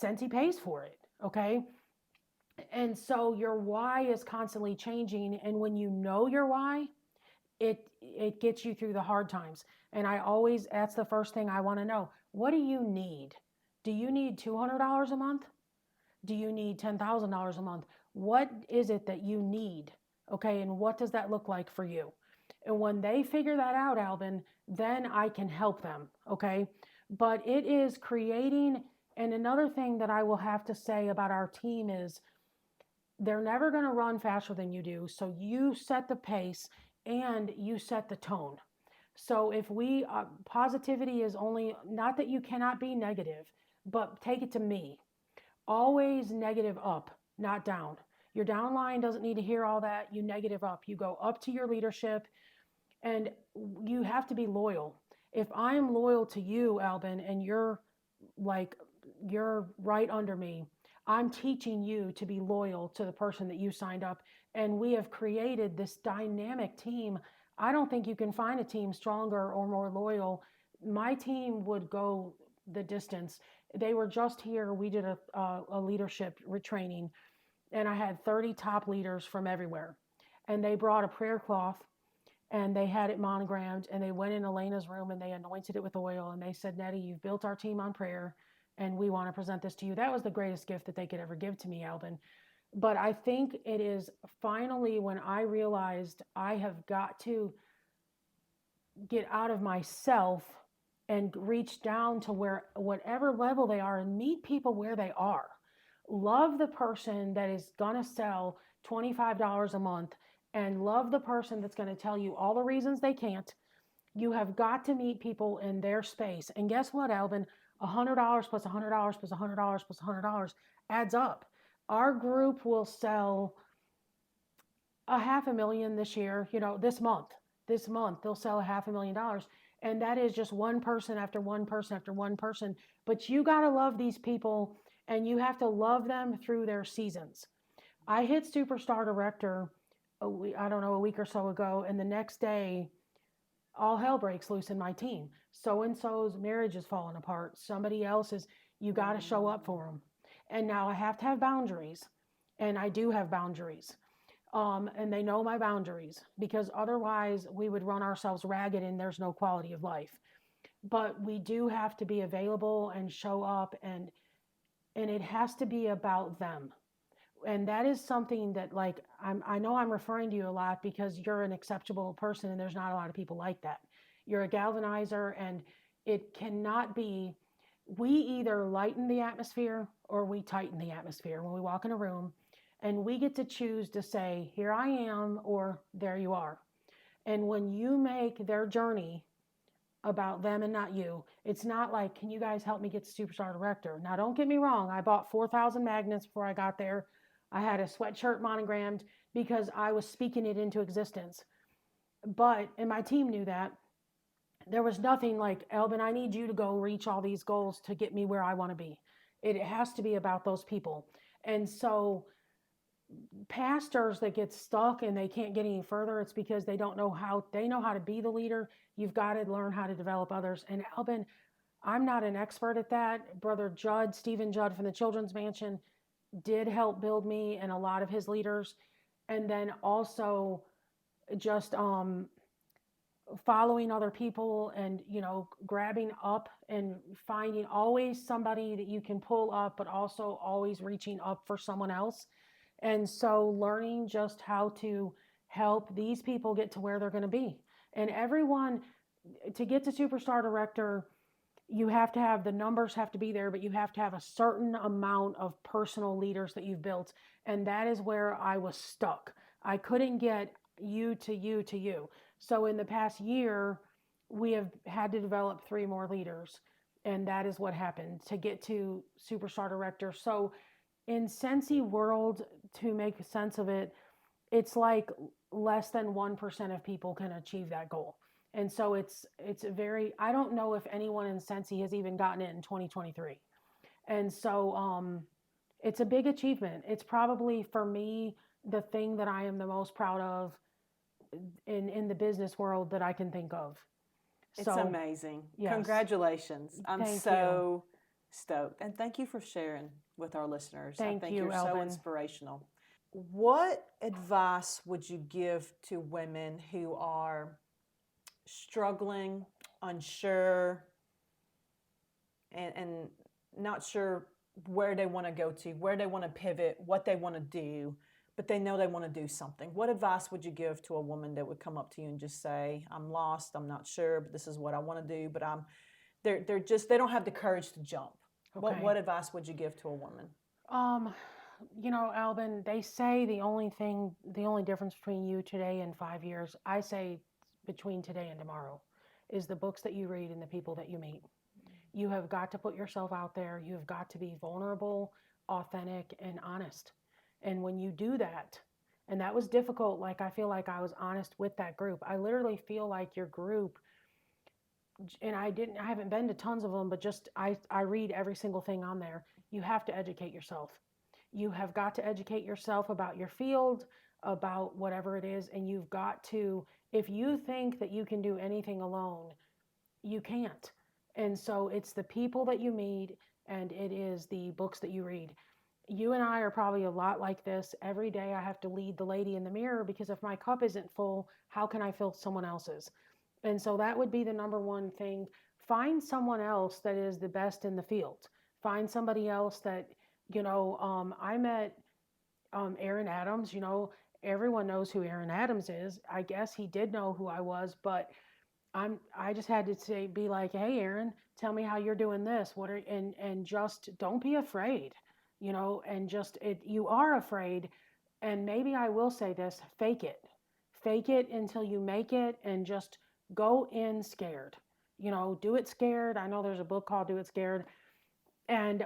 Scentsy pays for it, okay? And so your why is constantly changing. And when you know your why, it gets you through the hard times. And that's the first thing I want to know. What do you need? Do you need $200 a month? Do you need $10,000 a month? What is it that you need? Okay, and what does that look like for you? And when they figure that out, Alvin, then I can help them. Okay, but it is creating. And another thing that I will have to say about our team is they're never going to run faster than you do. So you set the pace and you set the tone. So if positivity is only, not that you cannot be negative, but take it to me. Always negative up, not down. Your downline doesn't need to hear all that. You negative up. You go up to your leadership, and you have to be loyal. If I am loyal to you, Albin, and like you're right under me, I'm teaching you to be loyal to the person that you signed up. And we have created this dynamic team. I don't think you can find a team stronger or more loyal. My team would go the distance. They were just here. We did a leadership retraining, and I had 30 top leaders from everywhere. And they brought a prayer cloth and they had it monogrammed, and they went in Elena's room and they anointed it with oil, and they said, Nettie, you've built our team on prayer, and we want to present this to you. That was the greatest gift that they could ever give to me, Albin. But I think it is finally when I realized I have got to get out of myself and reach down to whatever level they are and meet people where they are. Love the person that is going to sell $25 a month, and love the person that's going to tell you all the reasons they can't. You have got to meet people in their space. And guess what, Alvin? $100 plus $100 plus $100 plus $100 adds up. Our group will sell a $500,000 this year, this month. This month, they'll sell $500,000. And that is just one person after one person after one person. But you got to love these people, and you have to love them through their seasons. I hit Superstar Director, a week or so ago, and the next day, all hell breaks loose in my team. So-and-so's marriage is falling apart. Somebody else's, you got to show up for them. And now I have to have boundaries, and I do have boundaries. And they know my boundaries, because otherwise we would run ourselves ragged and there's no quality of life. But we do have to be available and show up, and it has to be about them. And that is something that, like, I know I'm referring to you a lot because you're an exceptional person, and there's not a lot of people like that. You're a galvanizer, and it cannot be, we either lighten the atmosphere or we tighten the atmosphere when we walk in a room. And we get to choose to say, here I am, or there you are. And when you make their journey about them and not you, it's not like, can you guys help me get to Superstar Director? Now, don't get me wrong. I bought 4,000 magnets before I got there. I had a sweatshirt monogrammed because I was speaking it into existence. And my team knew that. There was nothing like, Elvin, I need you to go reach all these goals to get me where I want to be. It has to be about those people. And so pastors that get stuck and they can't get any further, it's because they know how to be the leader. You've got to learn how to develop others. And Albin, I'm not an expert at that. Brother Stephen Judd from the Children's Mansion, did help build me and a lot of his leaders. And then also just following other people, and grabbing up and finding always somebody that you can pull up, but also always reaching up for someone else. And so learning just how to help these people get to where they're going to be. And everyone, to get to Superstar Director, you have to have, the numbers have to be there, but you have to have a certain amount of personal leaders that you've built. And that is where I was stuck. I couldn't get you to you to you. So in the past year, we have had to develop 3 more leaders. And that is what happened to get to Superstar Director. So in Scentsy world, to make sense of it, it's like less than 1% of people can achieve that goal. And so it's I don't know if anyone in Scentsy has even gotten it in 2023. And so it's a big achievement. It's probably, for me, the thing that I am the most proud of in the business world that I can think of. It's amazing. Yes. Congratulations. I'm Thank so Stoked. And thank you for sharing with our listeners. I Thank think you, you're so Elvin. inspirational. What advice would you give to women who are struggling, unsure, and not sure where they want to go to, where they want to pivot, what they want to do, but they know they want to do something? What advice would you give to a woman that would come up to you and just say, I'm lost, I'm not sure, but this is what I want to do, but they're just, they don't have the courage to jump. Okay. What advice would you give to a woman? You know, Albin, they say the only difference between you today and 5 years, I say between today and tomorrow, is the books that you read and the people that you meet. You have got to put yourself out there. You have got to be vulnerable, authentic, and honest. And when you do that, and that was difficult, like I feel like I was honest with that group. I literally feel like your group, and I haven't been to tons of them, but just I read every single thing on there. You have to educate yourself. You have got to educate yourself about your field, about whatever it is, and you've got to, if you think that you can do anything alone, you can't. And so it's the people that you meet and it is the books that you read. You and I are probably a lot like this. Every day I have to lead the lady in the mirror, because if my cup isn't full, how can I fill someone else's? And so that would be the number one thing. Find someone else that is the best in the field. Find somebody else that, I met Aaron Adams. Everyone knows who Aaron Adams is. I guess he did know who I was, but I just had to be like, hey, Aaron, tell me how you're doing this. And just don't be afraid, and just you are afraid. And maybe I will say this, fake it until you make it, and just go in scared, do it scared. I know there's a book called Do It Scared. And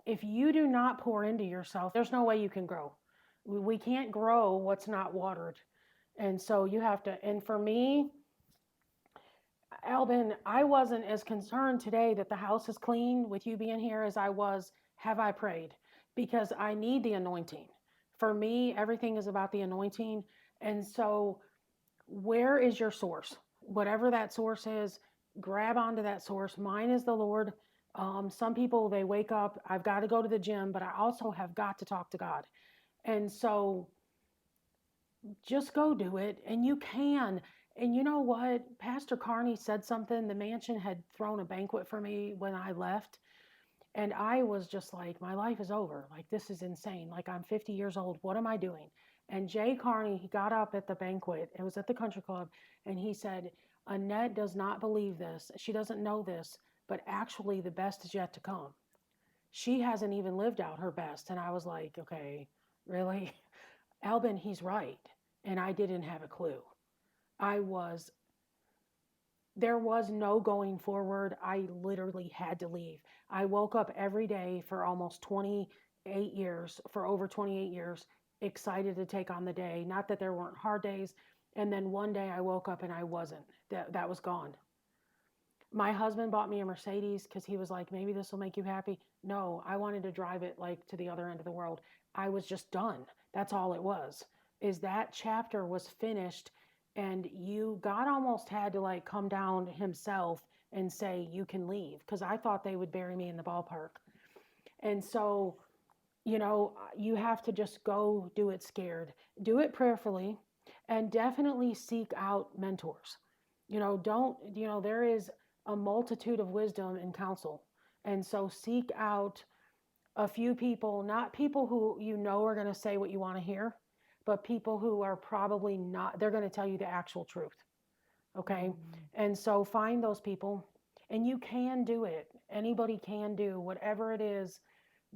if you do not pour into yourself, there's no way you can grow. We can't grow what's not watered. And so you have to, and for me, Albin, I wasn't as concerned today that the house is clean with you being here as I was, have I prayed? Because I need the anointing. For me, everything is about the anointing. And so, where is your source? Whatever that source is, grab onto that source. Mine is the Lord. Some people, they wake up, I've got to go to the gym, but I also have got to talk to God. And so, just go do it, and you can. And you know what? Pastor Carney said something. The mansion had thrown a banquet for me when I left. And I was just like, my life is over. Like, this is insane. Like, I'm 50 years old. What am I doing? And Jay Carney, he got up at the banquet. It was at the country club. And he said, Annette does not believe this. She doesn't know this. But actually, the best is yet to come. She hasn't even lived out her best. And I was like, okay, really? Albin, he's right. And I didn't have a clue. There was no going forward. I literally had to leave. I woke up every day for almost 28 years, for over 28 years, excited to take on the day. Not that there weren't hard days. And then one day I woke up and I wasn't. That was gone. My husband bought me a Mercedes because he was like, maybe this will make you happy. No, I wanted to drive it like to the other end of the world. I was just done. That's all it was. Is that chapter was finished, and God almost had to like come down himself and say, you can leave, because I thought they would bury me in the ballpark. And so, you have to just go do it scared, do it prayerfully, and definitely seek out mentors. There is a multitude of wisdom and counsel. And so seek out a few people, not people who are going to say what you want to hear, but people who are probably not, they're going to tell you the actual truth. Okay? Mm-hmm. And so find those people, and you can do it. Anybody can do whatever it is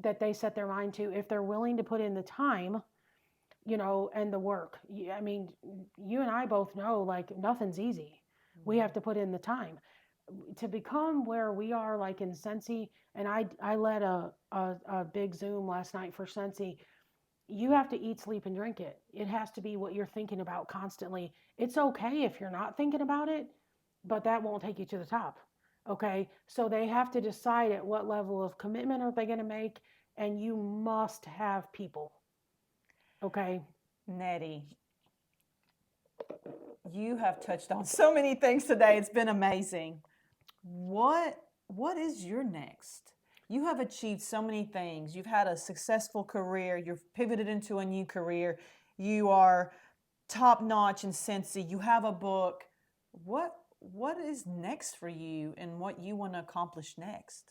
that they set their mind to, if they're willing to put in the time, and the work. I mean, you and I both know, like, nothing's easy. Mm-hmm. We have to put in the time to become where we are, like in Scentsy. And I led a big Zoom last night for Scentsy. You have to eat, sleep, and drink it. It has to be what you're thinking about constantly. It's okay if you're not thinking about it, but that won't take you to the top. Okay? So they have to decide at what level of commitment are they going to make, and you must have people. Okay? Nettie, you have touched on so many things today. It's been amazing. What is your next? You have achieved so many things. You've had a successful career. You've pivoted into a new career. You are top notch in Scentsy. You have a book. What is next for you and what you want to accomplish next?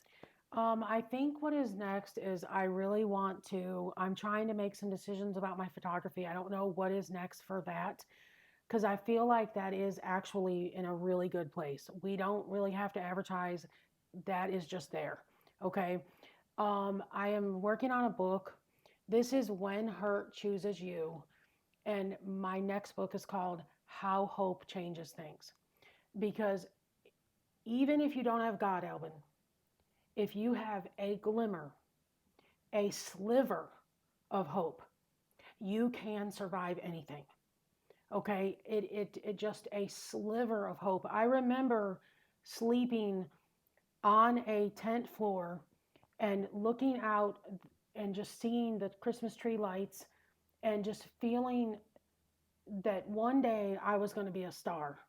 I think what is next is I'm trying to make some decisions about my photography. I don't know what is next for that because I feel like that is actually in a really good place. We don't really have to advertise, that is just there. Okay. I am working on a book. This is When Hurt Chooses You. And my next book is called How Hope Changes Things. Because even if you don't have God, Alvin, if you have a glimmer, a sliver of hope, you can survive anything. Okay, it just a sliver of hope. I remember sleeping on a tent floor and looking out and just seeing the Christmas tree lights and just feeling that one day I was going to be a star.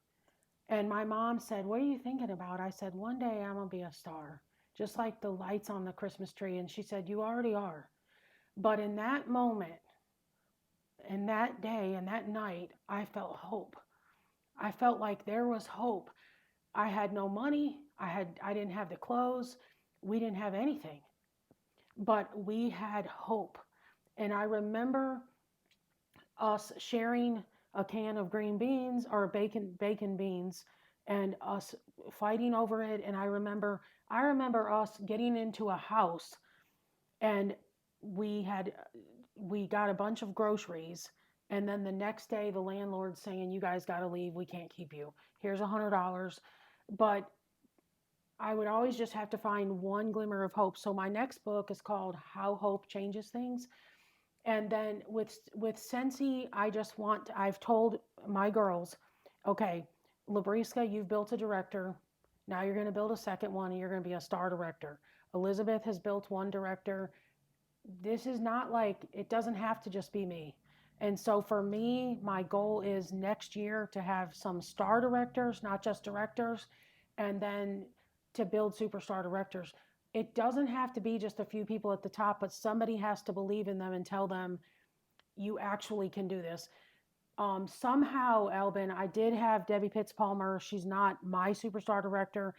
And my mom said, "What are you thinking about?" I said, "One day I'm going to be a star, just like the lights on the Christmas tree." And she said, "You already are." But in that moment, and that day and that night, I felt hope. I felt like there was hope. I had no money. I didn't have the clothes. We didn't have anything, but we had hope. And I remember us sharing a can of green beans or bacon beans and us fighting over it. And I remember us getting into a house and we got a bunch of groceries, and then the next day the landlord saying, "You guys got to leave, we can't keep you, here's $100." But I would always just have to find one glimmer of hope. So my next book is called How Hope Changes Things. And then with Scentsy, I've told my girls, okay, Labriska, you've built a director, now you're going to build a second one and you're going to be a star director. Elizabeth has built one director. This is not like, it doesn't have to just be me. And so for me, my goal is next year to have some star directors, not just directors, and then to build superstar directors. It doesn't have to be just a few people at the top, but somebody has to believe in them and tell them, you actually can do this. Somehow, Albin, I did have Debbie Pitts Palmer. She's not my superstar director,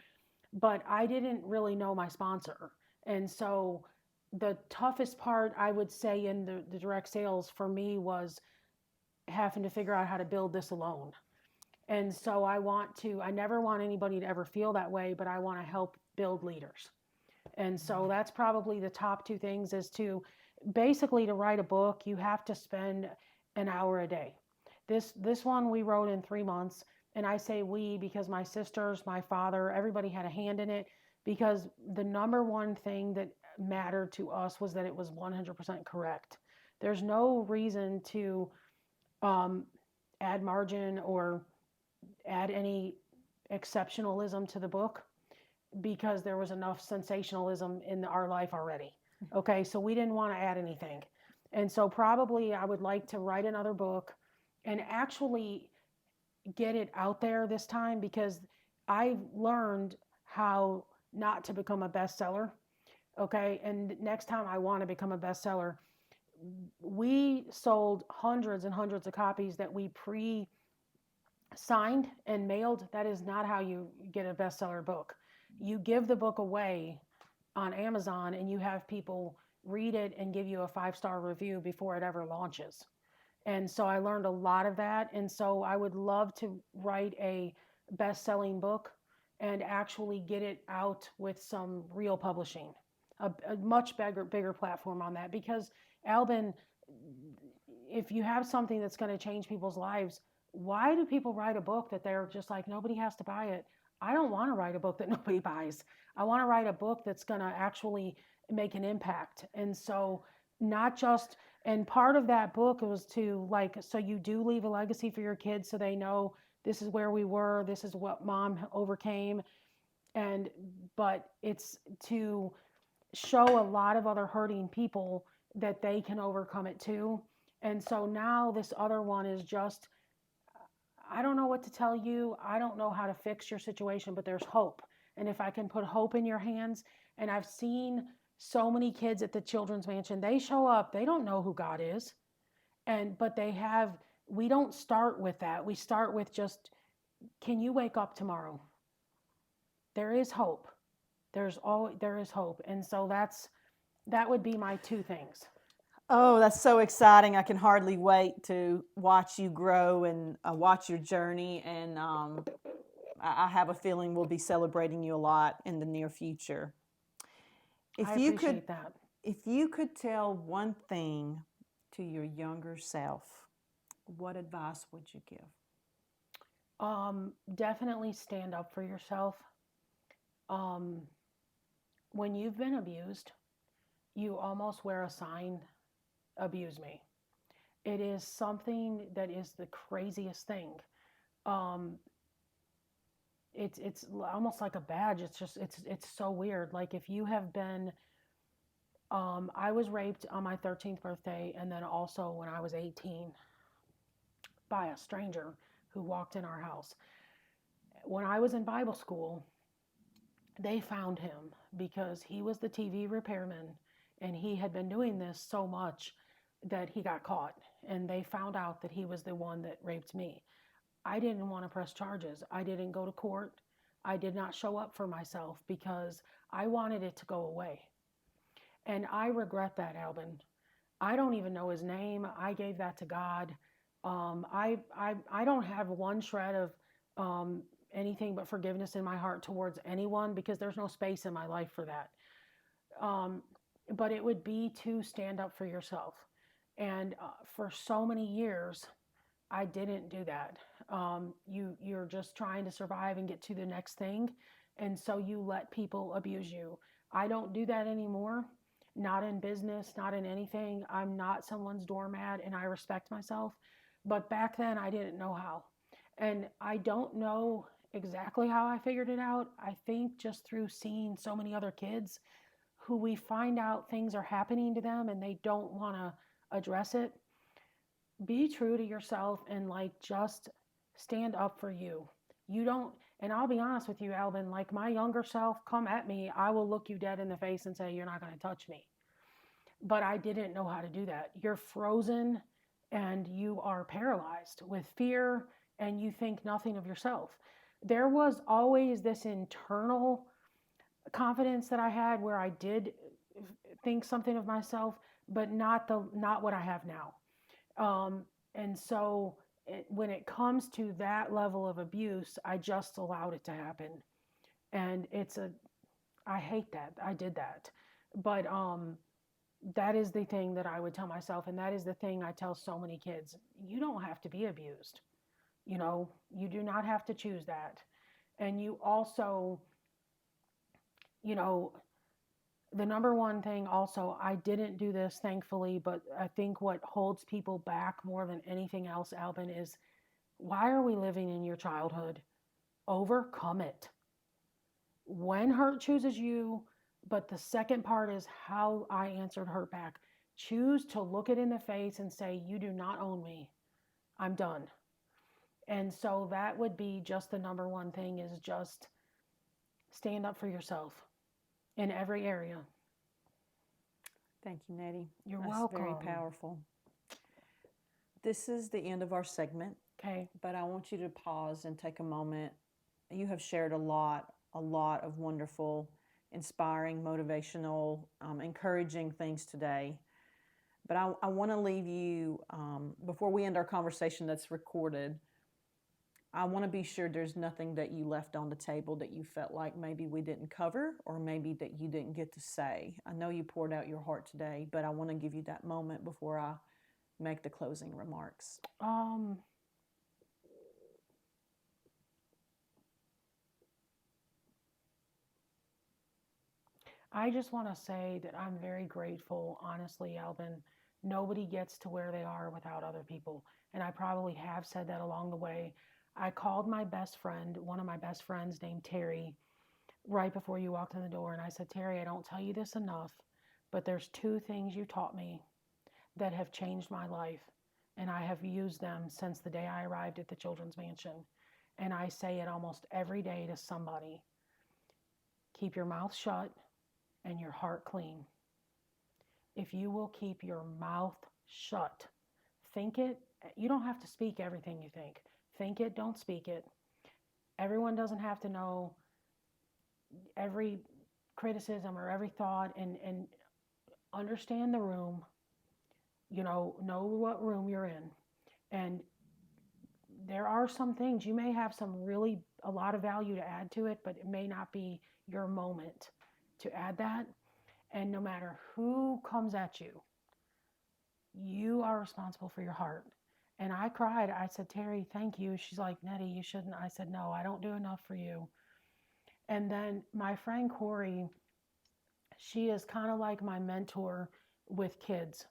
but I didn't really know my sponsor. And so the toughest part, I would say, in the direct sales for me was having to figure out how to build this alone. And so I never want anybody to ever feel that way, but I want to help build leaders. And so that's probably the top two things is to basically to write a book, you have to spend an hour a day. This one we wrote in 3 months. And I say we because my sisters, my father, everybody had a hand in it because the number one thing that mattered to us was that it was 100% correct. There's no reason to um, add margin or add any exceptionalism to the book because there was enough sensationalism in our life already. Okay, so we didn't want to add anything. And so probably I would like to write another book and actually get it out there this time because I've learned how not to become a bestseller. Okay, and next time I want to become a bestseller. We sold hundreds and hundreds of copies that we signed and mailed. That is not how you get a bestseller book. You give the book away on Amazon and you have people read it and give you a 5-star review before it ever launches. And so I learned a lot of that. And so I would love to write a best-selling book and actually get it out with some real publishing, a much bigger platform on that. Because Albin, if you have something that's going to change people's lives, why do people write a book that they're just like, nobody has to buy it? I don't want to write a book that nobody buys. I want to write a book that's going to actually make an impact. And so not just, and part of that book was to like, so you do leave a legacy for your kids so they know this is where we were, this is what mom overcame. But it's to show a lot of other hurting people that they can overcome it too. And so now this other one is just, I don't know what to tell you. I don't know how to fix your situation, but there's hope. And if I can put hope in your hands, and I've seen So many kids at the Children's Mansion, they show up, they don't know who God is. But we don't start with that. We start with just, can you wake up tomorrow? There is hope. There is hope. And so that would be my two things. Oh, that's so exciting. I can hardly wait to watch you grow and watch your journey. And I have a feeling we'll be celebrating you a lot in the near future. I appreciate that. If you could tell one thing to your younger self, what advice would you give? Definitely stand up for yourself. When you've been abused, you almost wear a sign, abuse me. It is something that is the craziest thing. Um, it's almost like a badge. It's so weird. Like if you have been, I was raped on my 13th birthday, and then also when I was 18 by a stranger who walked in our house. When I was in Bible school, they found him because he was the TV repairman, and he had been doing this so much that he got caught, and they found out that he was the one that raped me. I didn't want to press charges. I didn't go to court. I did not show up for myself because I wanted it to go away. And I regret that, Albin. I don't even know his name. I gave that to God. I don't have one shred of anything but forgiveness in my heart towards anyone because there's no space in my life for that. But it would be to stand up for yourself. And for so many years, I didn't do that. You're just trying to survive and get to the next thing. And so you let people abuse you. I don't do that anymore. Not in business, not in anything. I'm not someone's doormat, and I respect myself. But back then, I didn't know how. And I don't know exactly how I figured it out. I think just through seeing so many other kids who we find out things are happening to them and they don't want to address it. Be true to yourself and just stand up for you. You don't, and I'll be honest with you, Alvin, like my younger self, come at me, I will look you dead in the face and say, you're not going to touch me. But I didn't know how to do that. You're frozen and you are paralyzed with fear and you think nothing of yourself. There was always this internal confidence that I had where I did think something of myself, but not what I have now. And so when it comes to that level of abuse, I just allowed it to happen. And I hate that I did that. But that is the thing that I would tell myself. And that is the thing I tell so many kids. You don't have to be abused. You do not have to choose that. And you also, the number one thing also, I didn't do this thankfully, but I think what holds people back more than anything else, Albin, is why are we living in your childhood? Overcome it. When hurt chooses you, but the second part is how I answered hurt back. Choose to look it in the face and say, you do not own me. I'm done. And so that would be just the number one thing is just stand up for yourself in every area. Thank you, Nettie. You're That's welcome. Very powerful. This is the end of our segment. Okay. But I want you to pause and take a moment. You have shared a lot of wonderful, inspiring, motivational, encouraging things today. But I want to leave you, before we end our conversation that's recorded, I want to be sure there's nothing that you left on the table that you felt like maybe we didn't cover or maybe that you didn't get to say. I know you poured out your heart today, but I want to give you that moment before I make the closing remarks. I just want to say that I'm very grateful, honestly, Albin. Nobody gets to where they are without other people. And I probably have said that along the way. I called my best friend, one of my best friends named Terry, right before you walked in the door. And I said, Terry, I don't tell you this enough, but there's two things you taught me that have changed my life. And I have used them since the day I arrived at the Children's Mansion. And I say it almost every day to somebody. Keep your mouth shut and your heart clean. If you will keep your mouth shut, think it. You don't have to speak everything you think. Think it, don't speak it. Everyone doesn't have to know every criticism or every thought, and understand the room, know what room you're in. And there are some things you may have a lot of value to add to it, but it may not be your moment to add that. And no matter who comes at you, you are responsible for your heart. And I cried. I said, Terry, thank you. She's like, Nettie, you shouldn't. I said, no, I don't do enough for you. And then my friend Corey, she is kind of like my mentor with kids.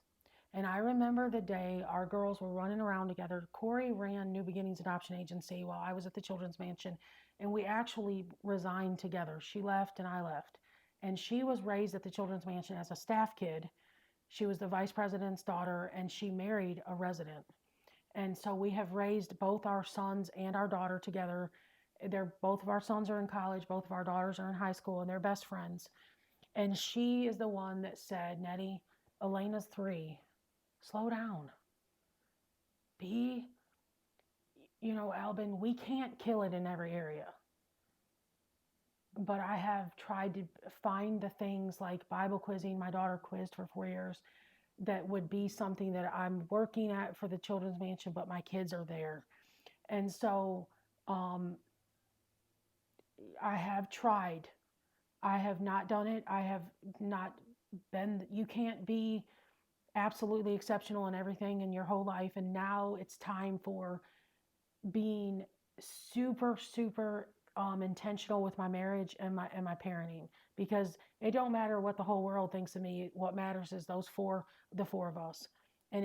And I remember the day our girls were running around together. Corey ran New Beginnings Adoption Agency while I was at the Children's Mansion. And we actually resigned together. She left and I left. And she was raised at the Children's Mansion as a staff kid. She was the vice president's daughter, and she married a resident. And so we have raised both our sons and our daughter together. Both of our sons are in college. Both of our daughters are in high school, and they're best friends. And she is the one that said, Nettie, Elena's 3. Slow down. Albin, we can't kill it in every area. But I have tried to find the things like Bible quizzing. My daughter quizzed for 4 years. That would be something that I'm working at for the Children's Mansion, but my kids are there. And so I have tried. I have not done it. I have not been, you can't be absolutely exceptional in everything in your whole life. And now it's time for being super, super intentional with my marriage and my parenting, because it don't matter what the whole world thinks of me. What matters is the 4 of us. And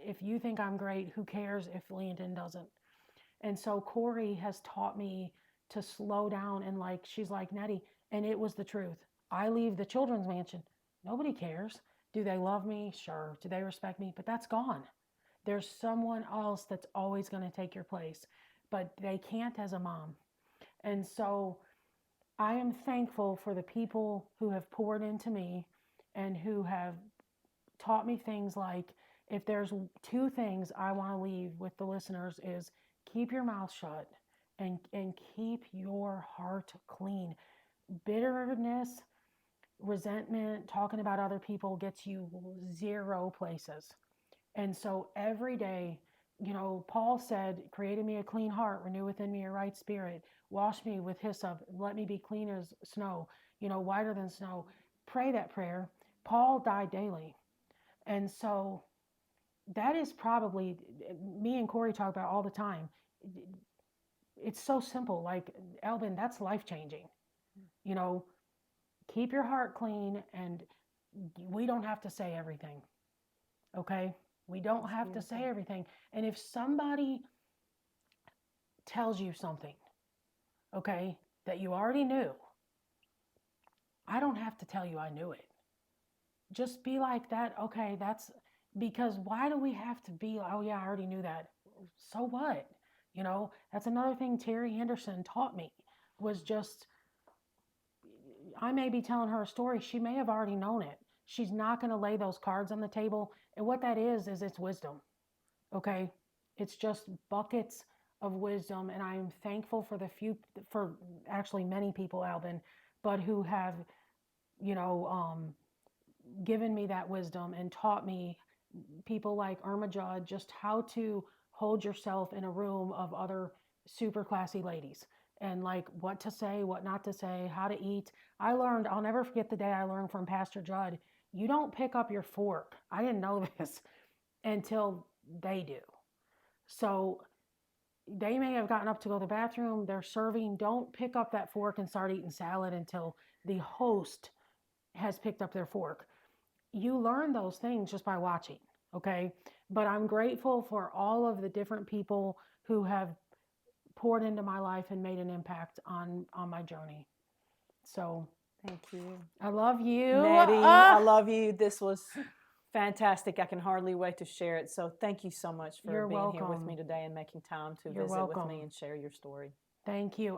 if you think I'm great, who cares if Landon doesn't? And so Corey has taught me to slow down, and she's like, Nettie, and it was the truth. I leave the Children's Mansion. Nobody cares. Do they love me? Sure. Do they respect me? But that's gone. There's someone else that's always going to take your place, but they can't as a mom. And so I am thankful for the people who have poured into me and who have taught me things like, if there's 2 things I want to leave with the listeners, is keep your mouth shut and keep your heart clean. Bitterness, resentment, talking about other people gets you 0 places. And so every day, Paul said, create in me a clean heart, renew within me a right spirit, wash me with hyssop, let me be clean as snow, whiter than snow. Pray that prayer. Paul died daily. And so that is probably, me and Corey talk about all the time. It's so simple. Like, Albin, that's life-changing. Keep your heart clean, and we don't have to say everything. Okay? We don't have to say everything. And if somebody tells you something, okay, that you already knew, I don't have to tell you I knew it. Just be like that. Okay, that's because why do we have to be, oh yeah, I already knew that. So what? That's another thing Terry Henderson taught me, was just, I may be telling her a story. She may have already known it. She's not going to lay those cards on the table. And what that is it's wisdom. Okay? It's just buckets of wisdom. And I am thankful for actually many people, Albin, but who have, given me that wisdom and taught me, people like Irma Judd, just how to hold yourself in a room of other super classy ladies, and what to say, what not to say, how to eat. I'll never forget the day I learned from Pastor Judd, you don't pick up your fork. I didn't know this until they do. So they may have gotten up to go to the bathroom, they're serving, don't pick up that fork and start eating salad until the host has picked up their fork. You learn those things just by watching, okay? But I'm grateful for all of the different people who have poured into my life and made an impact on my journey. So thank you. I love you. Nettie, I love you. This was fantastic. I can hardly wait to share it. So thank you so much for being here with me today and making time to visit with me and share your story. Thank you.